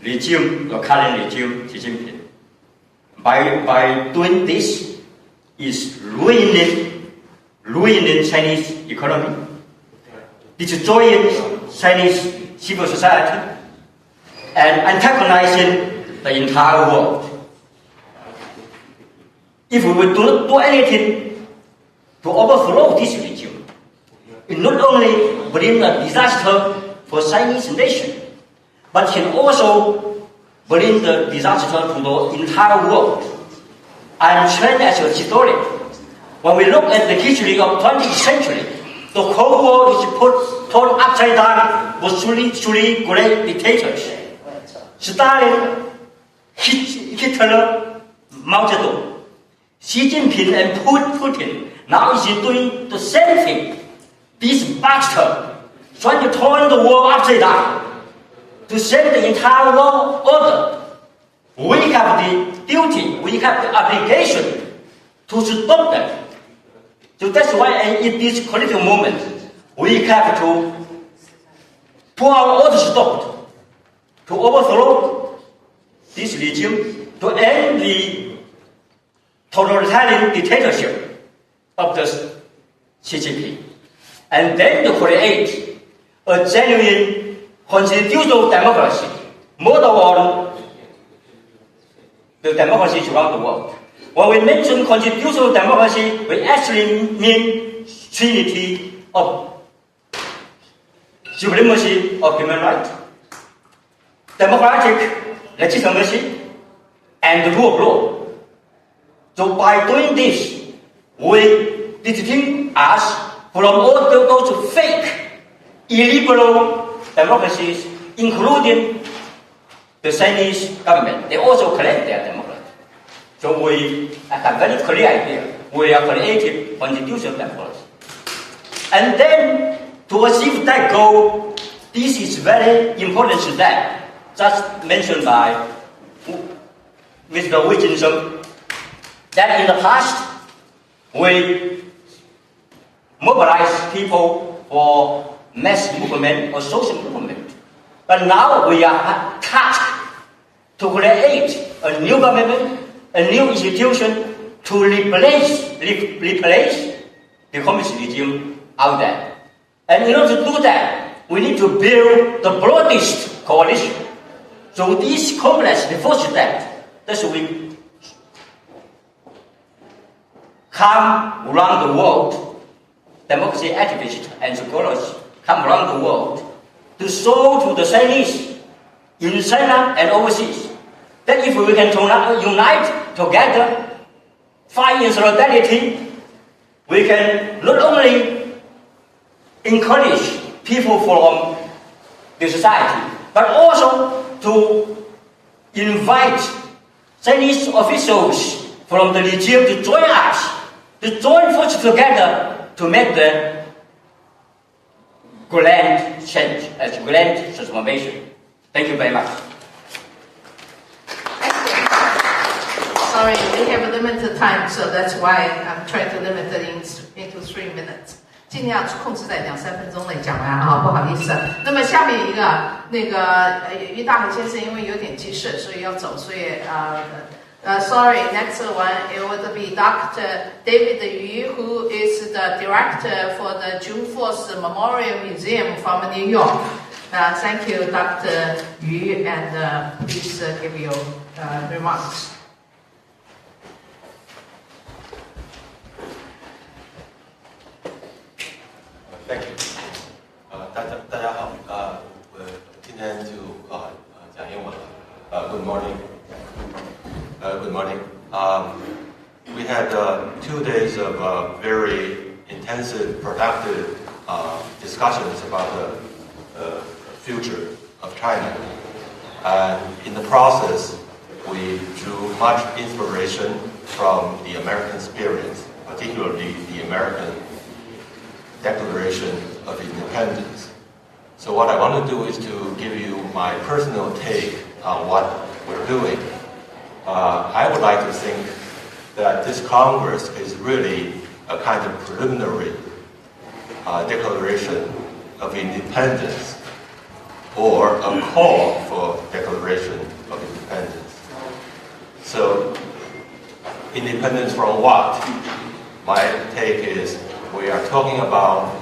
regime, the current regime, Xi Jinping, by doing this, is ruining Chinese economy, destroying Chinese civil society, and antagonizing the entire world. If we do not do anything to overthrow this regime, it not only bring a disaster for Chinese nation, but can also bring the disaster to the entire world. I am trained as a historian. When we look at the history of 20th century, the whole world is turned upside down with three great dictators: Stalin, Hitler, Mao Zedong. Xi Jinping and Putin now is doing the same thing. This bastard trying to turn the world upside down to set the entire world order. We have the duty, we have the obligation to stop them. So that's why in this critical moment, we have to put our orders stopped to overthrow this regime, to end the totalitarian dictatorship of the Xi Jinping, and then to create a genuine constitutional democracy, model on the democracies around the world. When we mention constitutional democracy, we actually mean trinity of supremacy of human rights, democratic legitimacy and rule of law. So by doing this, we distinguish us from all those fake, illiberal democracies, including the Chinese government. They also claim they are democracy. So we have a very clear idea. We are creating constitutional democracy. And then to achieve that goal, this is very important step, just mentioned by Mr. Wilkinson, that in the past we mobilize people for mass movement or social movement. But now we are tasked to create a new government, a new institution to replace the communist regime out there. And in order to do that, we need to build the broadest coalition. So this complex, the first step, that we come around the world, democracy activists and scholars come around the world to show to the Chinese in China and overseas that if we can unite together, fight in solidarity, we can not only encourage people from the society, but also to invite Chinese officials from the regime to join us, to join forces together to make the grand change, grand transformation. Thank you very much. Sorry, we have limited time, so that's why I'm trying to limit it into 3 minutes. 尽量控制在2-3分钟内讲完啊，不好意思。那么下面一个于大海先生因为有点急事，所以要走，所以sorry, next one it would be Dr. David Yu, who is the director for the June 4th Memorial Museum from New York. Thank you, Dr. Yu, and please give your remarks. Thank you. 大家好，我今天就讲英文了。Good morning. Good morning. We had 2 days of very intensive, productive discussions about the future of China. And in the process, we drew much inspiration from the American experience, particularly the American Declaration of Independence. So what I want to do is to give you my personal take on what we're doing. I would like to think that this Congress is really a kind of preliminary declaration of independence or a call for declaration of independence. So, independence from what? My take is we are talking about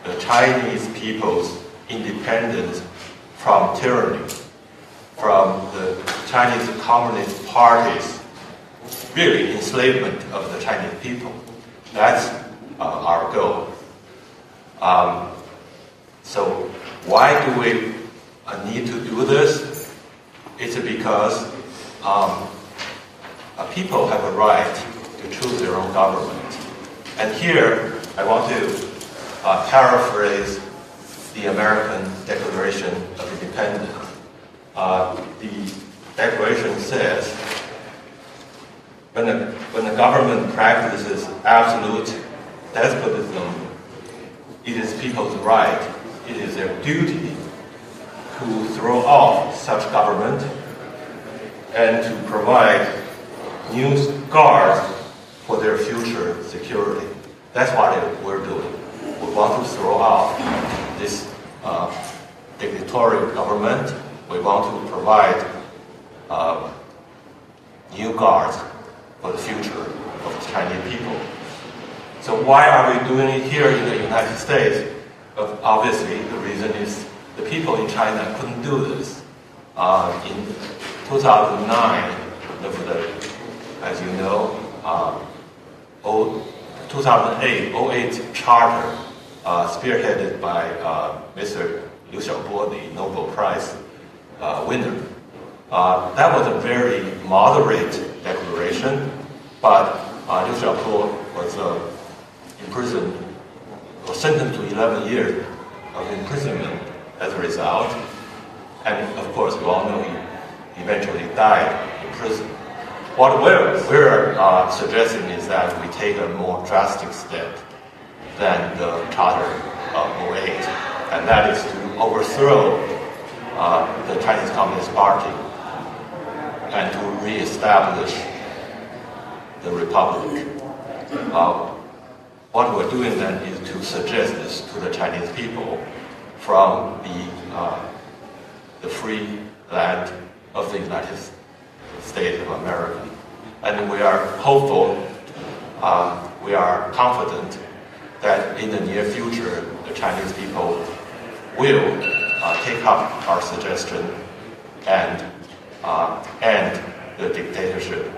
the Chinese people's independence from tyranny, from the Chinese Communist Party's really enslavement of the Chinese people. That's our goal. So why do we need to do this? It's because people have a right to choose their own government. And here, I want to paraphrase the American Declaration of Independence. The Declaration says, when the government practices absolute despotism, it is people's right, it is their duty to throw off such government and to provide new guards for their future security. That's what we're doing. We want to throw out this dictatorial government. We want to provide new guards for the future of the Chinese people. So why are we doing it here in the United States? Obviously, the reason is the people in China couldn't do this. In 2009, as you know, 2008 charter spearheaded by Mr. Liu Xiaobo, the Nobel Prize winner. That was a very moderate declaration, but Liu Xiaobo was imprisoned or sentenced to 11 years of imprisonment as a result. And of course, we all know he eventually died in prison. What we're suggesting is that we take a more drastic step than the Charter of 08, and that is to overthrow the Chinese Communist Party and to re-establish the Republic. What we're doing then is to suggest this to the Chinese people from the free land of the United States of America. And we are hopeful, we are confident that in the near future, the Chinese people will take up our suggestion and end the dictatorship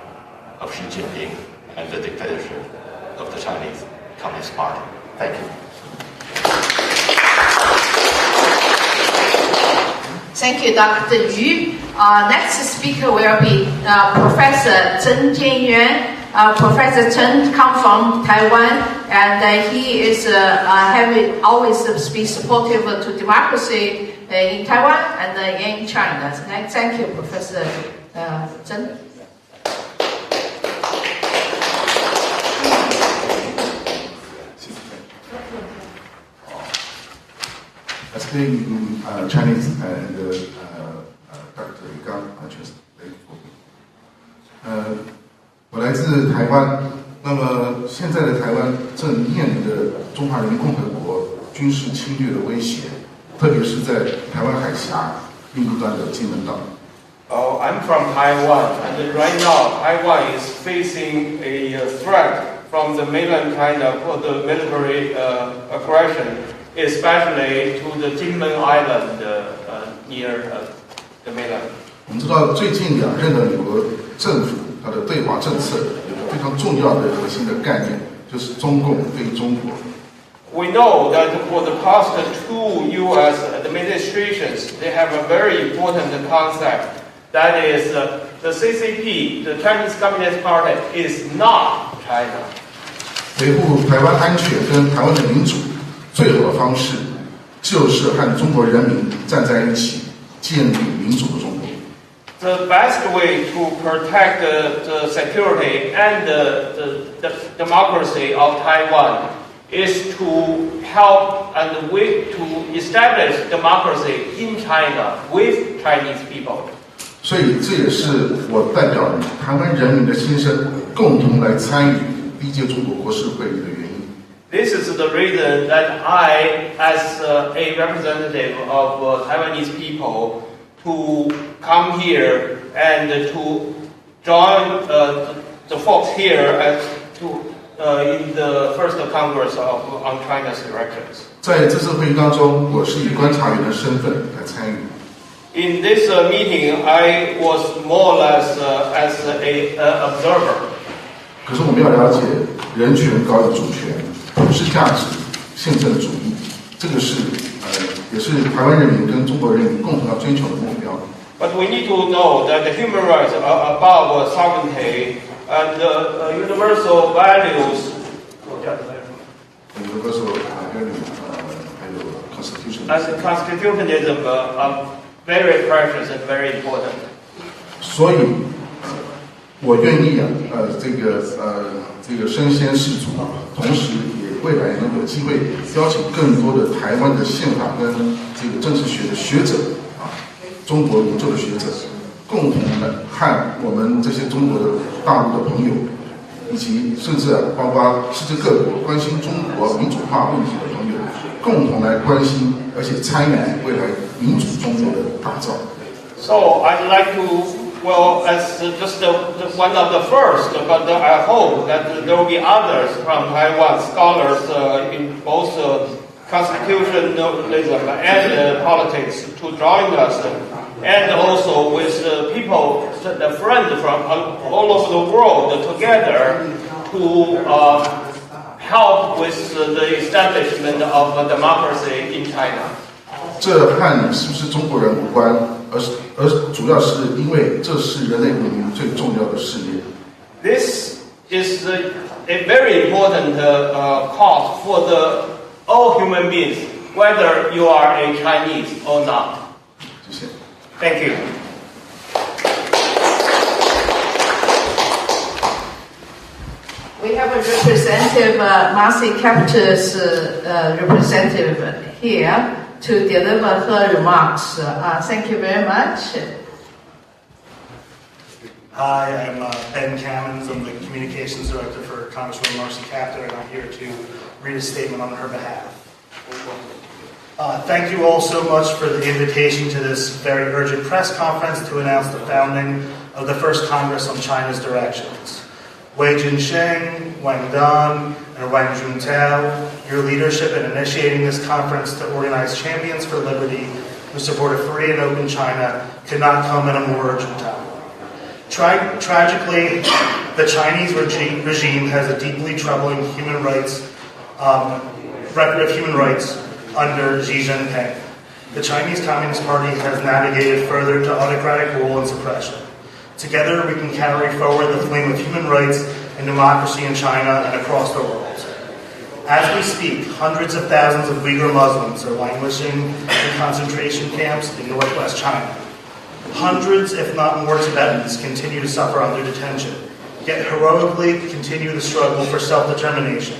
of Xi Jinping and the dictatorship of the Chinese Communist Party. Thank you. Thank you, Dr. Yu. Next speaker will be Professor Zheng Jianyuan. Professor Zheng comes from Taiwan, and he is always been supportive to democracy in Taiwan and in China. Thank you, Professor Zheng. Speaking Chinese and Dr. Gang translate for me. 我来自台湾，那么现在的台湾正面临着中华人民共和国军事侵略的威胁，特别是在台湾海峡另一端的金门岛。I'm from Taiwan, and right now Taiwan is facing a threat from the mainland China for the military aggression, especially to the Jinmen Island near the mainland. 我们知道最近两任的美国政府，它的对华政策有个非常重要的核心的概念，就是中共对中国。We know that for the past 2 U.S. administrations, they have a very important concept. That is, the CCP, the Chinese Communist Party, is not China. 维护台湾安全跟台湾的民主，最好的方式就是和中国人民站在一起，建立民主的中国。The best way to protect the security and the democracy of Taiwan is to help and to establish democracy in China with Chinese people. 所以这也是我代表台湾人民的心声，共同来参与第一届中国国是会议的原因。This is the reason that I, as a representative of Taiwanese people, to come here and to join the folks here in the first Congress on China's elections. 在这次会议当中，我是以观察员的身份来参与。In this meeting, I was more or less as an observer. 可是我们要了解，人权高于主权，普世价值、宪政主义，这个是也是台湾人民跟中国人民共同要追求的目标。But we need to know that the human rights are above sovereignty and universal values. Universal values, 还有 constitution. As constitutionalism are very precious and very important. 所以，我愿意这个身先士卒，同时也未来能有机会邀请更多的台湾的宪法跟这个政治学的学者中国研究的学者，共同的和我们这些中国的大陆的朋友，以及甚至包括世界各国关心中国民主化问题的朋友，共同来关心而且参与未来民主中国的打造。So I'd like to, well, as just one of the first, but I hope that there will be others from Taiwan, scholars in both constitutionalism and politics, to join us, and also with people, the friends from all over the world together to help with the establishment of democracy in China. 这和你是不是中国人无关，而主要是因为这是人类文明最重要的事业。This is a very important cause for all human beings, whether you are a Chinese or not. 谢谢。Thank you. We have a representative, Marcy Capital's representative here to deliver her remarks. Thank you very much. Hi, I'm Ben Cammons. I'm the Communications Director for Congresswoman Marcy Kaptur, and I'm here to read a statement on her behalf. Thank you all so much for the invitation to this very urgent press conference to announce the founding of the first Congress on China's directions. Wei Jinsheng, Wang Dan, and Wang Juntao, your leadership in initiating this conference to organize champions for liberty who support a free and open China could not come at a more urgent time. Tragically, the Chinese regime has a deeply troubling record of human rights under Xi Jinping. The Chinese Communist Party has navigated further to autocratic rule and suppression. Together, we can carry forward the flame of human rights and democracy in China and across the world. As we speak, hundreds of thousands of Uyghur Muslims are languishing in concentration camps in northwest China. Hundreds, if not more, Tibetans continue to suffer under detention, yet heroically continue the struggle for self-determination.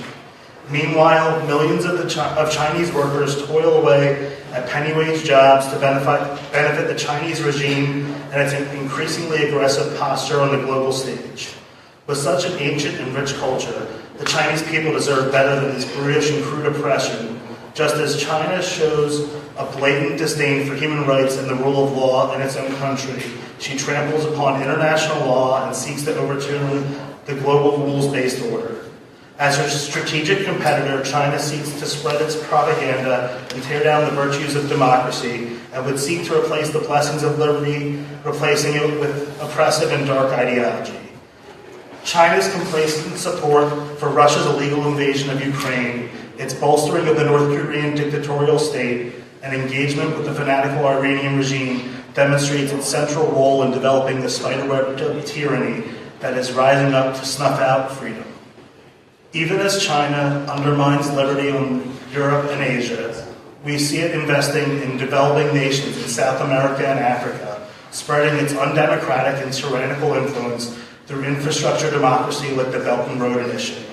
Meanwhile, millions of Chinese workers toil away at penny-wage jobs to benefit the Chinese regime and its increasingly aggressive posture on the global stage. With such an ancient and rich culture, the Chinese people deserve better than this brutish and crude oppression, just as China shows a blatant disdain for human rights and the rule of law in its own country. She tramples upon international law and seeks to overturn the global rules-based order. As her strategic competitor, China seeks to spread its propaganda and tear down the virtues of democracy and would seek to replace the blessings of liberty, replacing it with oppressive and dark ideology. China's complacent support for Russia's illegal invasion of Ukraine, its bolstering of the North Korean dictatorial state, and engagement with the fanatical Iranian regime demonstrates its central role in developing the spiderweb of tyranny that is rising up to snuff out freedom. Even as China undermines liberty in Europe and Asia, we see it investing in developing nations in South America and Africa, spreading its undemocratic and tyrannical influence through infrastructure democracy like the Belt and Road Initiative.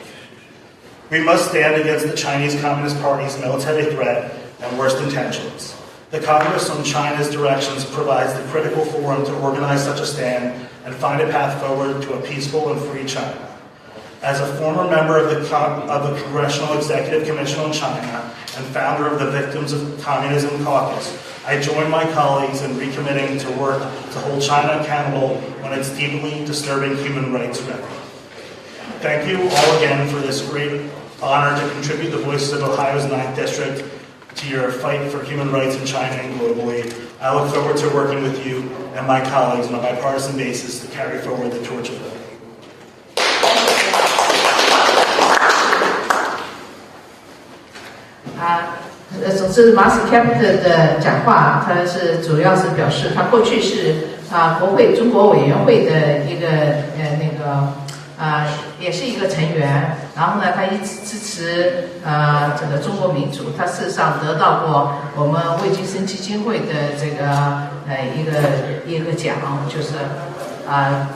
We must stand against the Chinese Communist Party's military threat and worst intentions. The Congress on China's directions provides the critical forum to organize such a stand and find a path forward to a peaceful and free China. As a former member of the Congressional Executive Commission on China and founder of the Victims of Communism Caucus, I join my colleagues in recommitting to work to hold China accountable on its deeply disturbing human rights record. Thank you all again for this great honor to contribute the voices of Ohio's 9th District to your fight for human rights in China and globally. I look forward to working with you and my colleagues on a bipartisan basis to carry forward the torch of liberty. 总之 ，Marcy Kaptur 的讲话，他是主要是表示他过去是国会中国委员会的一个也是一个成员，然后呢，他一直支持这个中国民主，他事实上得到过我们魏金生基金会的这个一个奖，就是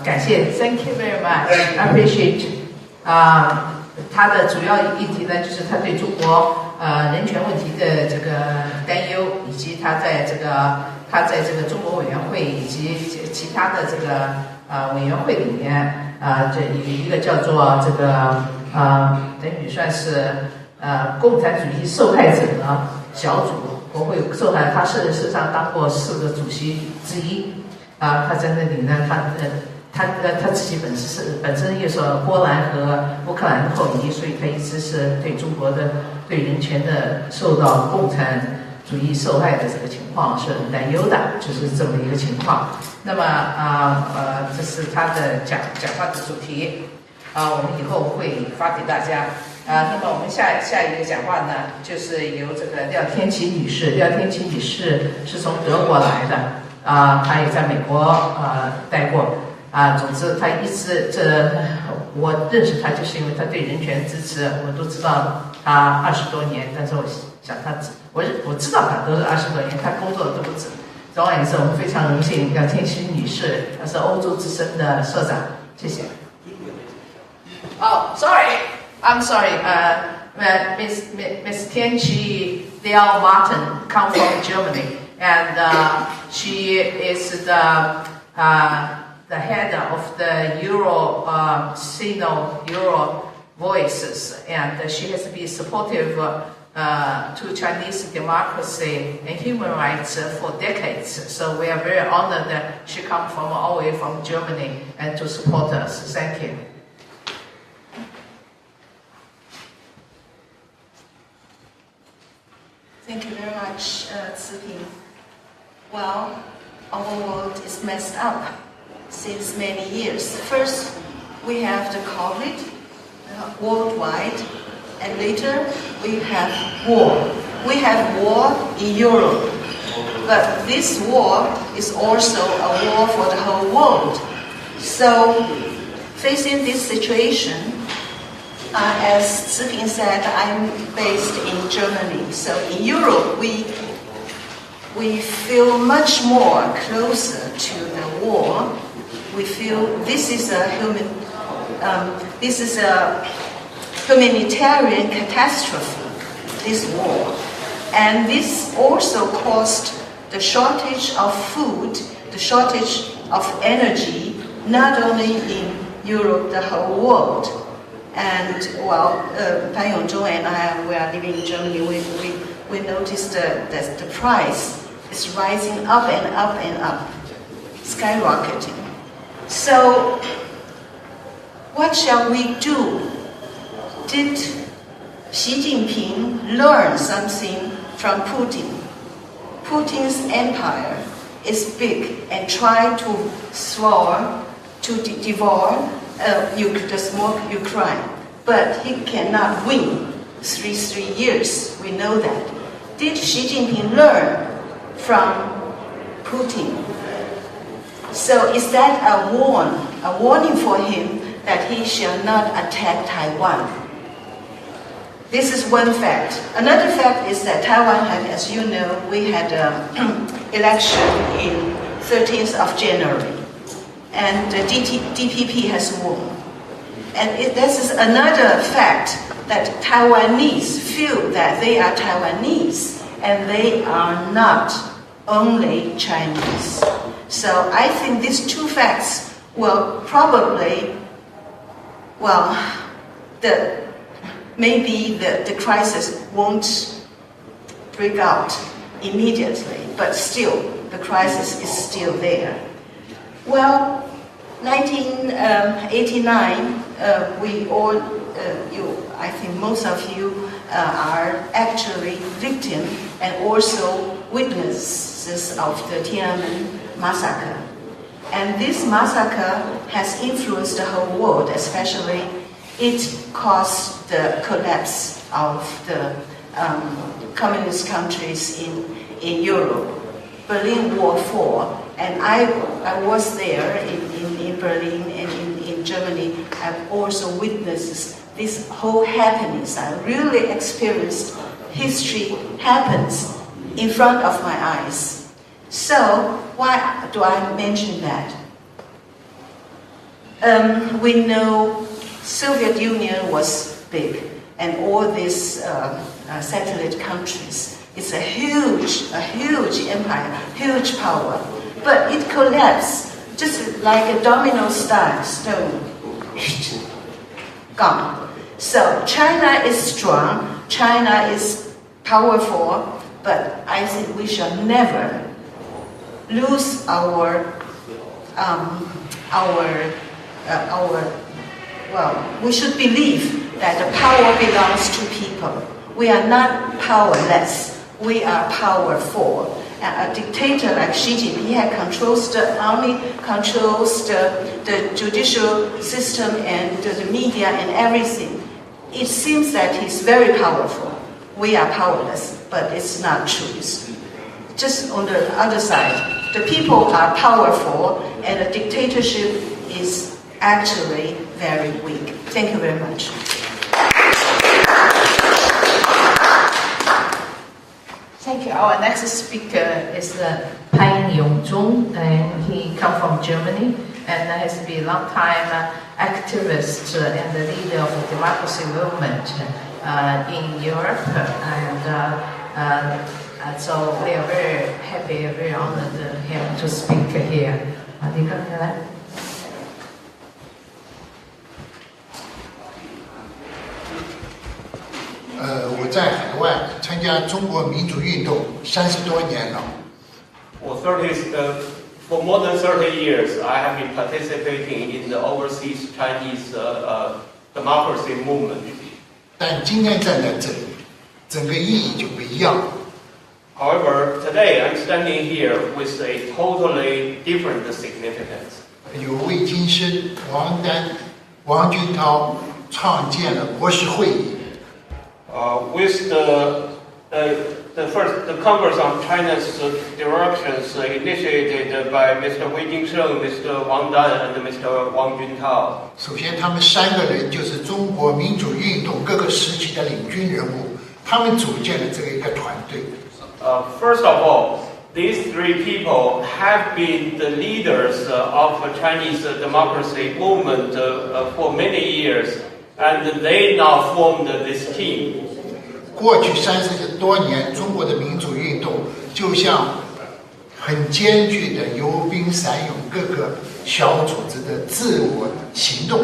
感谢 ，Thank you very much, appreciate 他的主要议题呢，就是他对中国人权问题的这个担忧，以及他在这个中国委员会以及其他的这个委员会里面这有一个叫做这个等于算是共产主义受害者的小组，国会受害，他事实上当过4个主席之一他在那里呢，他自己本身又是波兰和乌克兰的后裔，所以他一直是对中国的对人权的受到共产主义受害的这个情况是很担忧的，就是这么一个情况。那么这是他的讲话的主题我们以后会发给大家那么我们下一个讲话呢，就是由这个廖天琪女士。廖天琪女士是从德国来的他也在美国待过总之他一直我认识他就是因为他对人权支持，我都知道他20多年，但是我想我知道他都是20多年，他工作的都不止。总而言之，我们非常荣幸杨天熙女士，她是欧洲之声的社长，谢谢。I'm sorry. Miss Tianqi Liao Martin come from Germany, and she is the head of the Euro Voices, and she has been supportive to Chinese democracy and human rights for decades. So we are very honored that she comes from all the way from Germany and to support us. Thank you. Thank you very much, Ciping. Well, our world is messed up since many years. First, we have the COVID worldwide, and later we have war. We have war in Europe, but this war is also a war for the whole world. So, facing this situation, as Ciping said, I'm based in Germany. So in Europe, we feel much more closer to the war. We feel this is a humanitarian catastrophe, this war, and this also caused the shortage of food, the shortage of energy, not only in Europe, the whole world. And Pan Yongzhong and I, we are living in Germany, we noticed that the price is rising up and up and up, skyrocketing. So, what shall we do? Did Xi Jinping learn something from Putin? Putin's empire is big and try to devour the small Ukraine, but he cannot win 3 years. We know that. Did Xi Jinping learn from Putin? So is that a warning for him that he shall not attack Taiwan? This is one fact. Another fact is that Taiwan had, as you know, we had an election in 13th of January. And the DPP has won. And this is another fact that Taiwanese feel that they are Taiwanese and they are not only Chinese. So I think these two facts will probably, maybe the crisis won't break out immediately, but still, the crisis is still there. Well, 1989, we all, I think most of you are actually victims and also witnesses of the Tiananmen massacre. And this massacre has influenced the whole world, especially it caused the collapse of the communist countries in Europe. Berlin Wall 4, and I was there in Berlin and in Germany. I've also witnessed this whole happenings. I really experienced history happens in front of my eyes. So why do I mention that? We know Soviet Union was big, and all these satellite countries. It's a huge empire, huge power. But it collapsed just like a domino stone. Gone. So China is strong, China is powerful, but I think we shall never lose we should believe that the power belongs to people. We are not powerless. We are powerful. A dictator like Xi Jinping, he controls the army, controls the judicial system and the media and everything. It seems that he's very powerful. We are powerless, but it's not true. just on the other side, the people are powerful and the dictatorship is actually very weak. Thank you very much. Thank you. Our next speaker is Pan Yongzhong, and he comes from Germany and has been a long-time activist and the leader of the democracy movement in Europe. And so we are very happy, very honored him to speak here. 你看看来。我在海外参加中国民主运动30多年了。For more than 30 years, I have been participating in the overseas Chinese democracy movement. 但今天站在这里，整个意义就不一样了。However, today I'm standing here with a totally different significance. 有魏京生、王军涛创建了国是会议。With the Congress on China's directions initiated by Mr. Wei Jingsheng, Mr. Wang Dan, and Mr. Wang Juntao. 首先，他们3个人就是中国民主运动各个时期的领军人物，他们组建了这个一个团队。First of all, these 3 people have been the leaders of the Chinese democracy movement for many years, and they now formed this team. 过去30多年，中国的民主运动就像很艰巨的游兵散勇各个小组织的自我行动。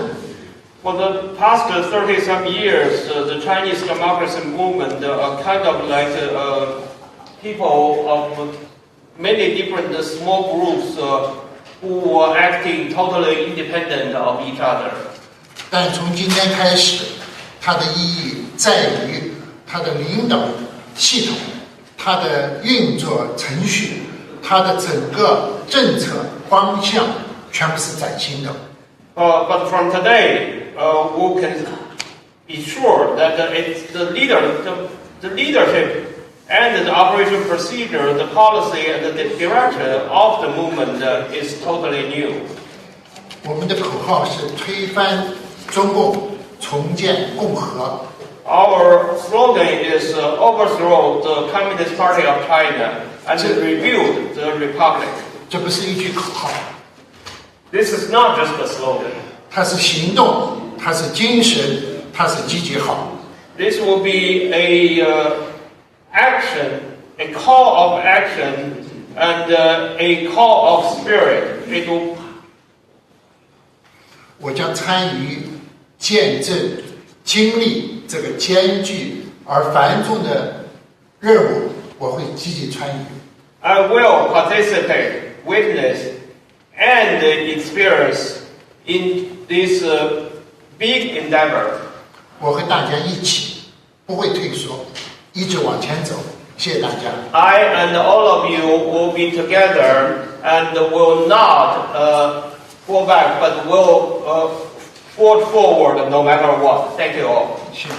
For the past 30-some years, the Chinese democracy movement are kind of like people of many different small groups who are acting totally independent of each other. 但从今天开始，它的意义在于它的领导系统、它的运作程序、它的整个政策方向全部是崭新的。But from today, we can be sure that the leadership and the operation procedure, the policy and the direction of the movement is totally new. 我们的口号是推翻中共，重建共和。Our slogan is overthrow the Communist Party of China and rebuild the republic. 这不是一句口号。This is not just a slogan. 它是行动，它是精神，它是积极号。This will be a action, a call of action, and a call of spirit. It will. 我将参与见证、经历这个艰巨而繁重的任务，我会积极参与。I will participate, witness, and experience in this big endeavor. 我和大家一起，不会退缩，一直往前走。谢谢大家。I and all of you will be together and will not go back, but will forge forward no matter what. Thank you all. 谢谢。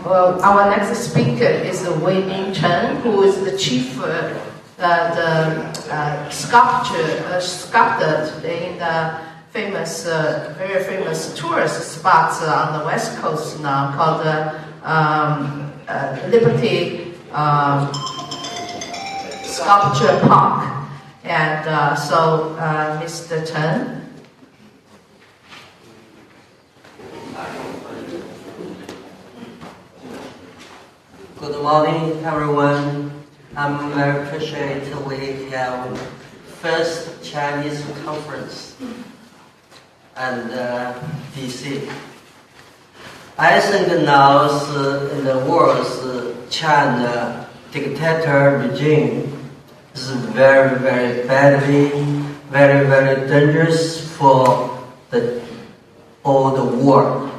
Well, our next speaker is Wei Chen, who is the chief sculptor in the famous, very famous tourist spots on the west coast now called Liberty Sculpture Park. And so, Mr. Chen. Good morning, everyone. I'm very appreciated we have first Chinese conference and DC. I think now in the world's China dictator regime is very, very badly, very, very dangerous for all the world.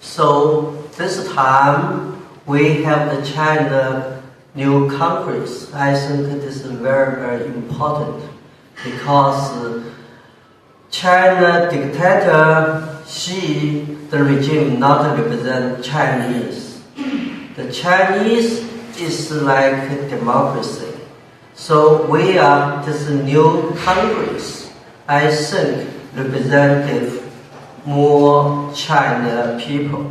So this time we have the China new Congress. I think this is very, very important because China dictator the regime not represent Chinese. The Chinese is like democracy. So we are this new Congress, I think, representative more China people.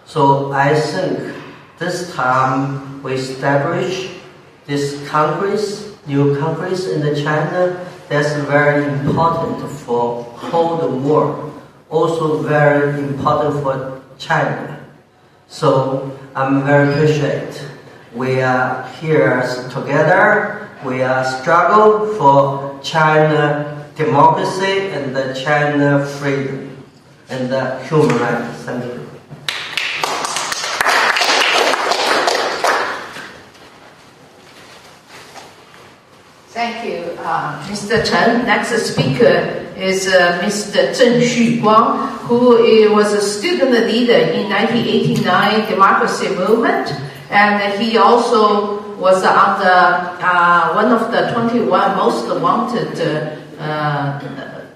So I think this time we establish this Congress, new Congress in the China, that's very important for whole the world, also very important for China. So I'm very appreciate we are here together. We are struggle for China democracy and the China freedom and the human rights. Thank you. Thank you, Mr. Chen. Next speaker is Mr. Zheng Xuguang, who was a student leader in 1989 democracy movement, and he also was on the one of the 21 most wanted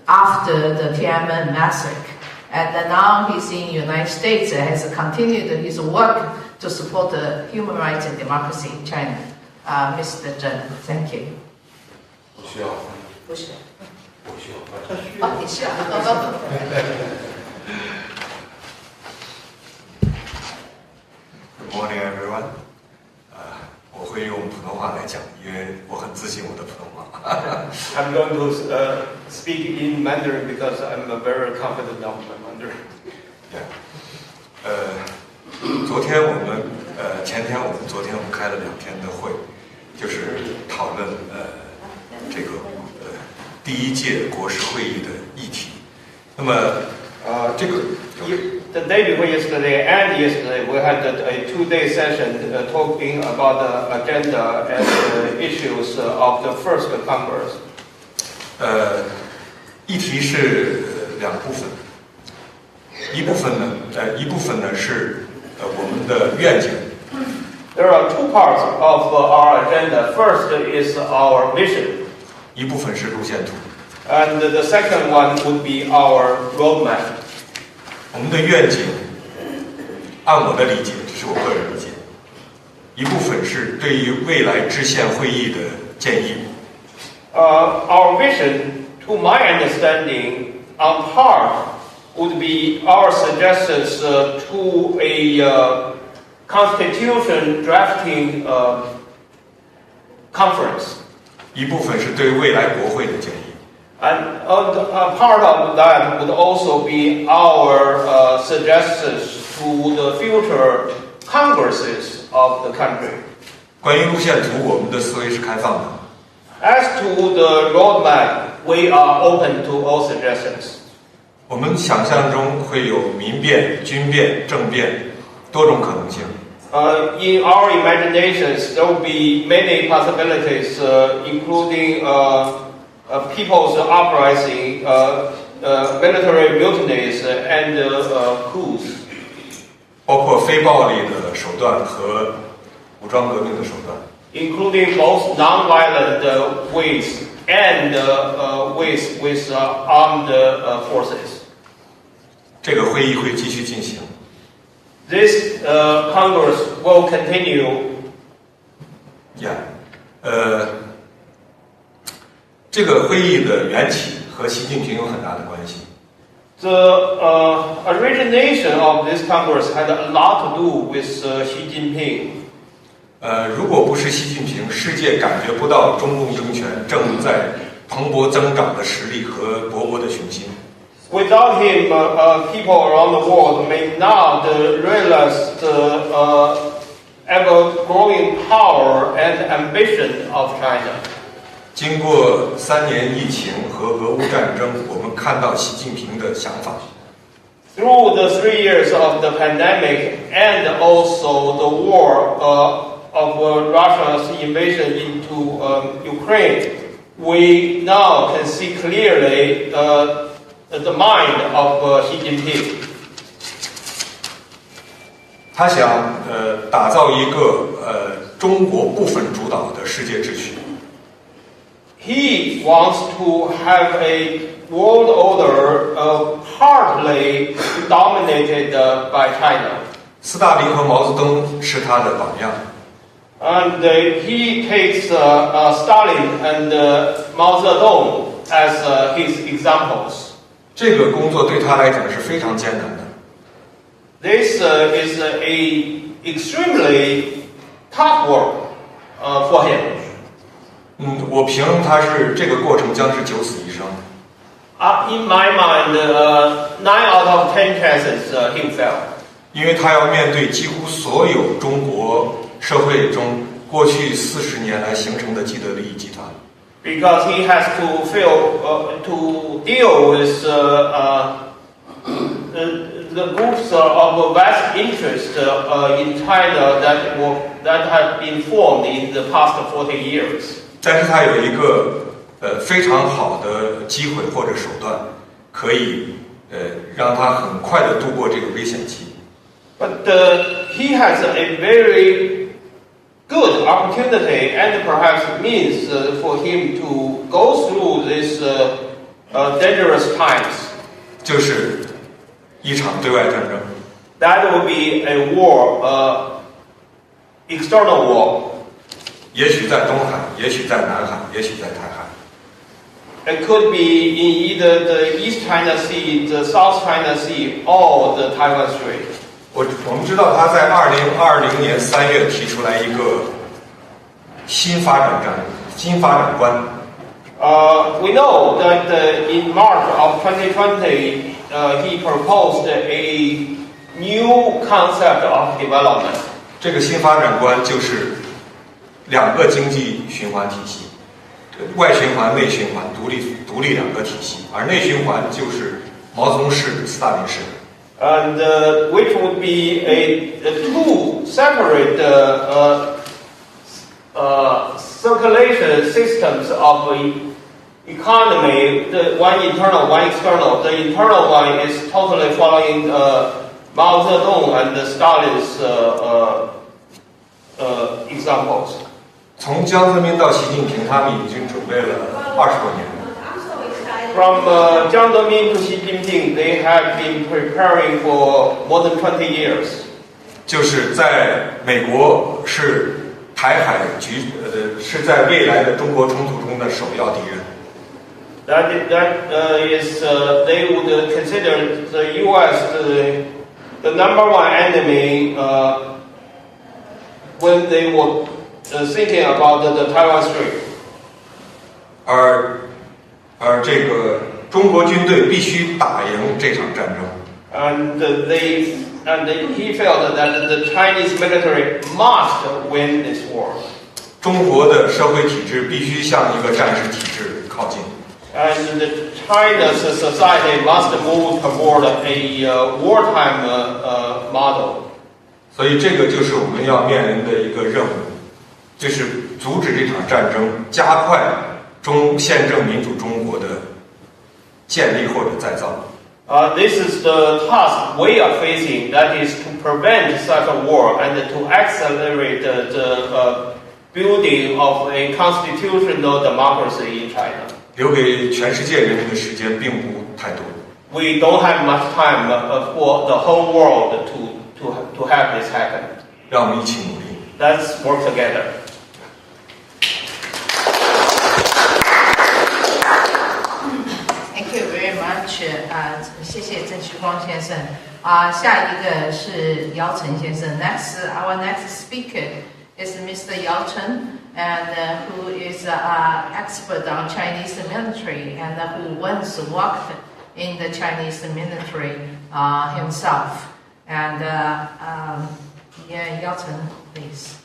after the Tiananmen massacre. And now he's in the United States and has continued his work to support the human rights and democracy in China. Mr. Zheng, thank you. 不需要翻译。不需要。我需要翻译。哦，你需要。Good morning, everyone. 我会用普通话来讲，因为我很自信我的普通话。I'm going to speak in Mandarin because I'm very confident of my Mandarin. Yeah. 昨天我们昨天我们开了2天的会，就是讨论这个第1届国是会议的议题。那么这个 The day before yesterday and yesterday, we had a 2-day session talking about the agenda and the issues of the first Congress. 议题是2部分，一部分呢是我们的愿景。There are 2 parts of our agenda. First is our vision. 一部分是路线图。And the second one would be our roadmap. 我们的愿景，按我的理解，这是我个人理解，一部分是对于未来制宪会议的建议。Our vision, to my understanding, on part would be our suggestions to a constitution drafting conference. 一部分是对未来国会的建议。And part of that would also be our suggestions to the future congresses of the country. 关于路线图，我们的思维是开放的。As to the roadmap, we are open to all suggestions. 我们想象中会有民变、军变、政变多种可能性。In our imaginations, there will be many possibilities, including people's uprising, military mutinies, and coups. 包括非暴力的手段和武装革命的手段。Including both non-violent ways and ways with armed forces. 这个会议会继续进行。This Congress will continue. Yeah. 这个会议的缘起和习近平有很大的关系。The origination of this Congress had a lot to do with Xi Jinping. 如果不是习近平，世界感觉不到中共政权正在蓬勃增长的实力和勃勃的雄心。Without him, people around the world may not realize the ever-growing power and ambition of China. 经过3年疫情和俄乌战争，我们看到习近平的想法。Through the 3 years of the pandemic and also the war of Russia's invasion into Ukraine, we now can see clearly the mind of Xi Jinping. 他想打造一个中国部分主导的世界秩序。he wants to have a world order partly dominated by China. 斯大林和毛泽东是他的榜样。And he takes Stalin and Mao Zedong as his examples. 这个工作对他来讲是非常艰难的。This is a extremely tough work for him. 我形容他是这个过程将是九死一生。In my mind, 9 out of 10 chances he fell. 因为他要面对几乎所有中国社会中过去40年来形成的既得利益集团。Because he has to deal with the groups of vast interest in China that have been formed in the past 40 years. 但是他有一个非常好的机会或者手段，可以让他很快的度过这个危险期。But he has a very good opportunity and perhaps means for him to go through these dangerous times. 就是一场对外战争。That will be a war, external war. 也许在东海，也许在南海，也许在台海。It could be in either the East China Sea, the South China Sea, or the Taiwan Strait. 我们知道他在2020年3月提出来一个新发展观。We know that in March of 2020, he proposed a new concept of development. 这个新发展观就是2个经济循环体系，外循环、内循环，独立2个体系，而内循环就是毛泽东式的、斯大林式的。And which would be two separate circulation systems of economy, the one internal, one external. The internal one is totally following Mao Zedong and Stalin's examples. 从江泽民到习近平，他们已经准备了20多年。From Jiang Zemin to Xi Jinping, they have been preparing for more than 20 years. 就是在美国是台海是在未来的中国冲突中的首要敌人。That is, they would consider the U.S. the number one enemy when they were thinking about the Taiwan Strait. 而这个中国军队必须打赢这场战争。And he felt that the Chinese military must win this war. 中国的社会体制必须向一个战时体制靠近。And China's society must move toward a wartime model. 所以这个就是我们要面临的一个任务，就是阻止这场战争，加快宪政民主中国的建立或者再造。This is the task we are facing. That is to prevent such a war and to accelerate the building of a constitutional democracy in China. 留给全世界人民的时间并不太多。We don't have much time for the whole world to have this happen. 让我们一起努力。Let's work together. Thank you very much. 谢谢郑旭光先生。下一个是姚晨先生。Our next speaker is Mr. Yao Chen, and who is an expert on Chinese military and who once worked in the Chinese military himself. And Yao Chen, please.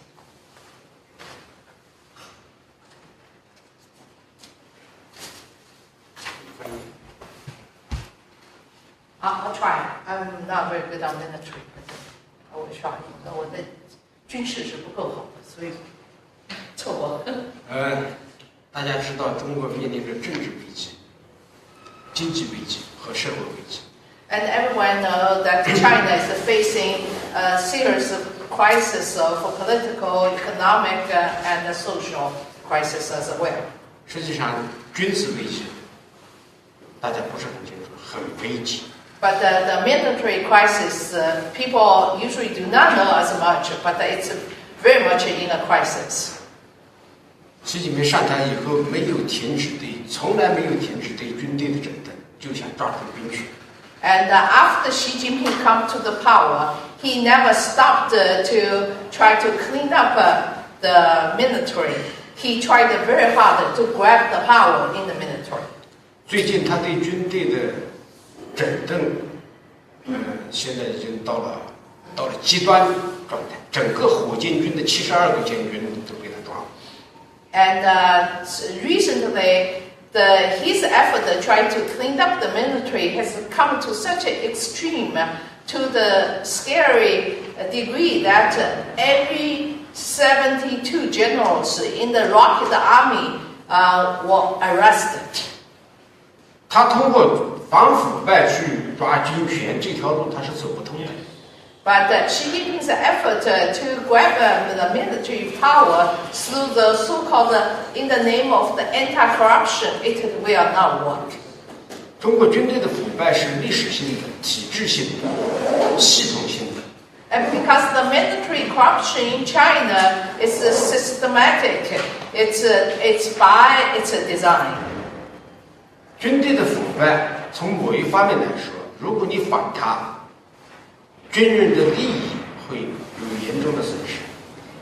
I'll try. I'm not very good on military, but I will try. 我的军事是不够好的，所以凑合。大家知道中国面临着政治危机、经济危机和社会危机。And everyone knows that China is facing a series of crises for political, economic, and social crisis as well. 实际上军事危机大家不是很清楚，很危急。But the military crisis, people usually do not know as much, but it's very much in a crisis. 习近平上台以后没有停止从来没有停止对军队的整顿，就想抓住兵权。And after Xi Jinping come to the power, he never stopped to try to clean up the military. He tried very hard to grab the power in the military. 最近他对军队的整顿，现在已经到了极端状态，整个火箭军的72个建军都被他抓了。And recently, his effort to try to clean up the military has come to such an extreme, to the scary degree that every 72 generals in the Rocket Army were arrested. 他通过反腐败去抓军权这条路他是走不通的。But Xi Jinping's effort to grab the military power through the so-called, in the name of the anti-corruption, it will not work. 中国军队的腐败是历史性的、体制性的、系统性的。And because the military corruption in China is systematic, it's by its design. 军队的腐败，从某一方面来说，如果你反它，军人的利益会有严重的损失。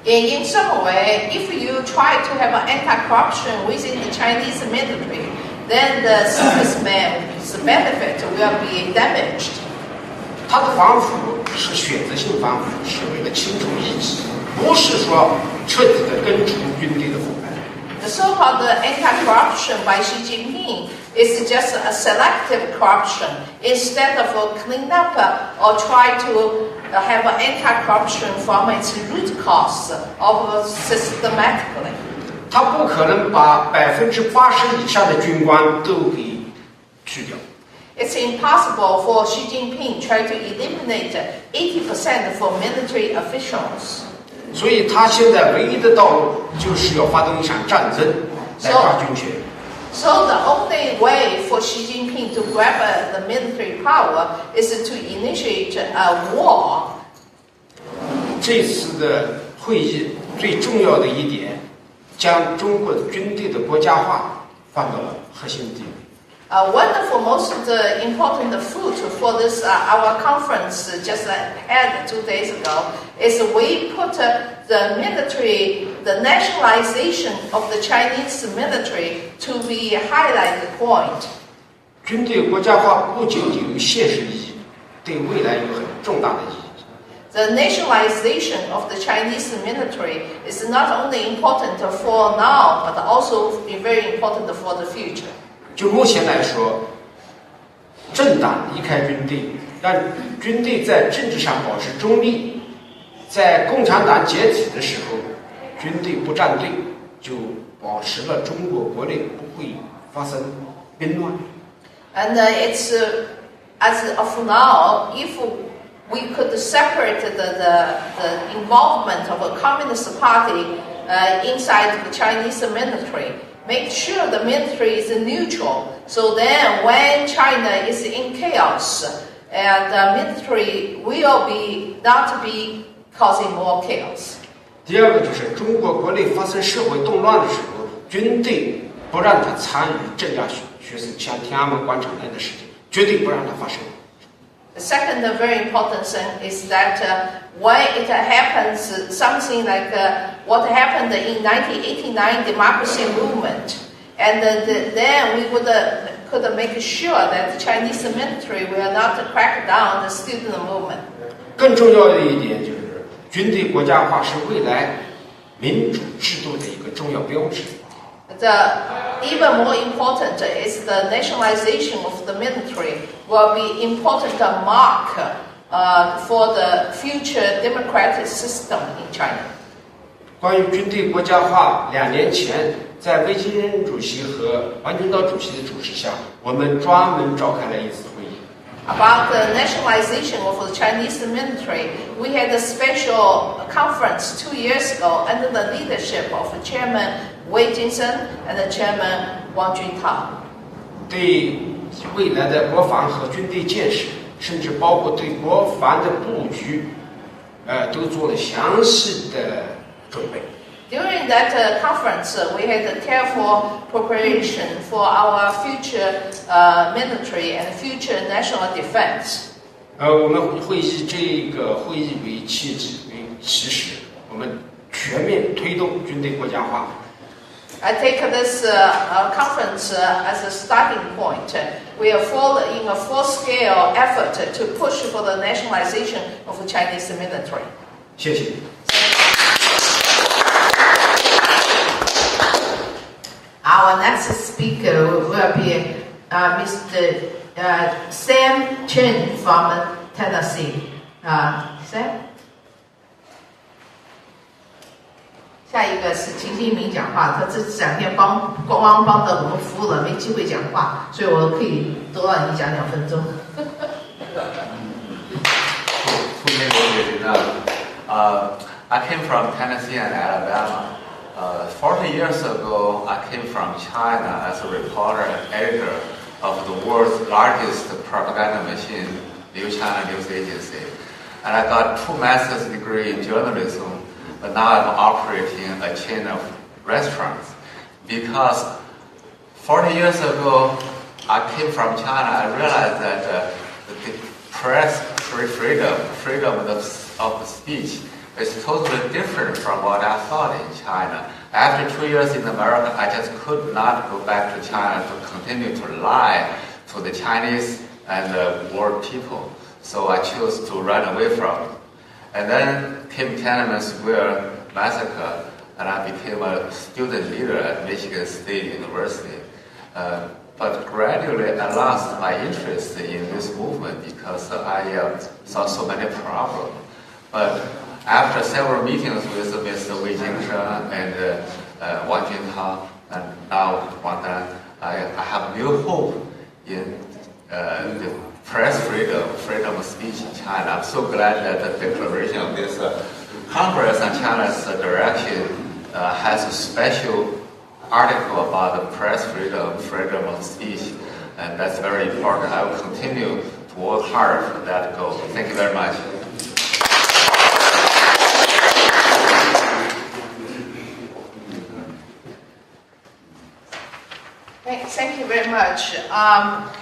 In some way, if you try to have an anti-corruption within the Chinese military, then the servicemen's benefit will be damaged. 他的反腐是选择性反腐，是为了清除异己，不是说彻底的根除军队的腐败。The so-called anti-corruption by Xi Jinping is just a selective corruption instead of clean up or try to have an anti-corruption from its root cause of systematically. 他不可能把80%以上的军官都给去掉。It's impossible for Xi Jinping try to eliminate 80% for military officials. 所以他现在唯一的道路就是要发动一场战争来抓军权。So the only way for Xi Jinping to grab the military power is to initiate a war. 这次的会议最重要的一点，将中国军队的国家化放到了核心地位。One of the most important fruit for this our conference just had 2 days ago is we put the military, the nationalization of the Chinese military to be highlighted point. 军队国家化不仅仅有现实意义，对未来有很重大的意义。The nationalization of the Chinese military is not only important for now, but also very important for the future. 就目前来说，政党离开军队，让军队在政治上保持中立，在共产党解体的时候，军队不站队，就保持了中国国内不会发生兵乱。And it's as of now, if we could separate the involvement of a communist party inside the Chinese military, make sure the military is neutral. So then when China is in chaos, and the military will not be causing more chaos. 第二个就是中国国内发生社会动乱的时候，军队不让他参与镇压学生，像天安门广场那样的事情，绝对不让它发生。The second very important thing is that when it happens, something like what happened in 1989 democracy movement, and then we could make sure that the Chinese military will not crack down the student movement. 更重要的一点就是军队国家化是未来民主制度的一个重要标志。Even more important is the nationalization of the military will be important mark for the future democratic system in China. 关于军队国家化，2年前在魏金仁主席和王军涛主席的主持下，我们专门召开了一次会议。About the nationalization of the Chinese military, we had a special conference 2 years ago under the leadership of Chairman Wei Jinsen and the Chairman Wang Juntao. 对未来的国防和军队建设，甚至包括对国防的布局，都做了详细的准备。During that conference, we had a careful preparation for our future military and future national defense. 我们会以这个会议为契机、为起始，我们全面推动军队国家化。I take this conference as a starting point. We are in a full-scale effort to push for the nationalization of the Chinese military. 谢谢。Our next speaker will be Mr. Sam Chen from Tennessee. Sam? 下一个是秦新明讲话，他这2天帮着我们服务了，没机会讲话，所以我可以多让你讲2分钟。I came from Tennessee and Alabama. 40 years ago, I came from China as a reporter and editor of the world's largest propaganda machine, New China News Agency. And I got 2 master's degree in journalism, but now I'm operating a chain of restaurants. Because 40 years ago, I came from China, I realized that the press freedom of speech is totally different from what I thought in China. After 2 years in America, I just could not go back to China to continue to lie to the Chinese and the world people. So I chose to run away from it. And then came Tiananmen Square massacre, and I became a student leader at Michigan State University. But gradually I lost my interest in this movement because I saw so many problems. But after several meetings with Mr. Wei Jingshan and Wang Juntao, and now Wang Dan, I have new hope in the press freedom of speech in China. I'm so glad that the declaration of this Congress on China's direction has a special article about the press freedom of speech, and that's very important. I will continue to work hard for that goal. Thank you very much. Thank you very much.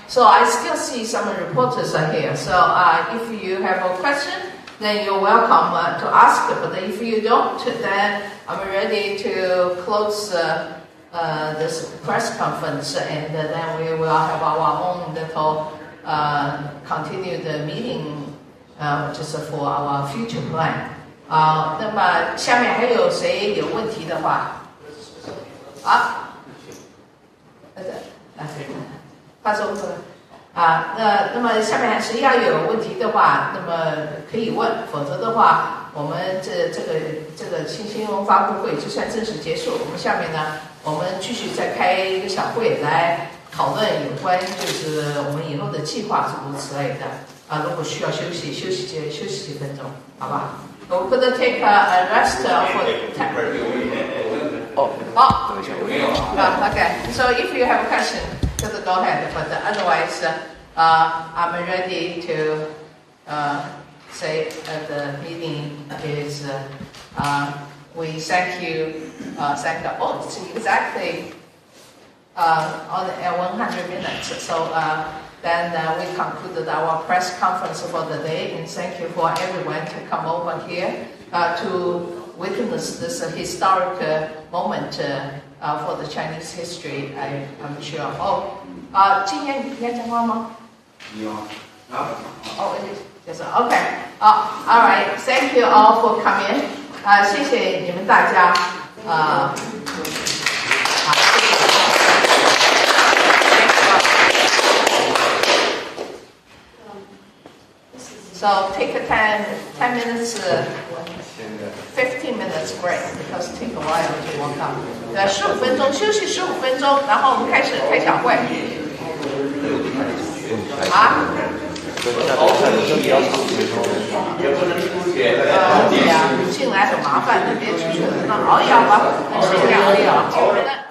So I still see some reporters are here. So if you have a question, then you're welcome to ask. But if you don't, then I'm ready to close this press conference, and then we will have our own little continued meeting, just for our future plan. 那么下面还有谁有问题的话？发送过来那么下面谁要有问题的话，那么可以问，否则的话，我们这个新闻发布会就算正式结束。我们下面呢，我们继续再开一个小会来讨论有关就是我们以后的计划诸如此类的。如果需要休息几分钟，好吧？We could take a rest for time. Okay. So if you have a question, just go ahead. But otherwise, I'm ready to say the meeting is. We thank you. It's exactly on 100 minutes. So then we concluded our press conference for the day, and thank you for everyone to come over here to witness this historic moment for the Chinese history. I'm sure. 今天你要讲话吗？有。就是 OK. All right. Thank you all for coming. 谢谢你们大家。好，谢谢。So take a 10 minutes, 15 minutes break because it take a while to walk up. 15分钟休息15分钟，然后我们开始开小会。对呀，进来很麻烦，那别出去了，那熬一熬吧。好。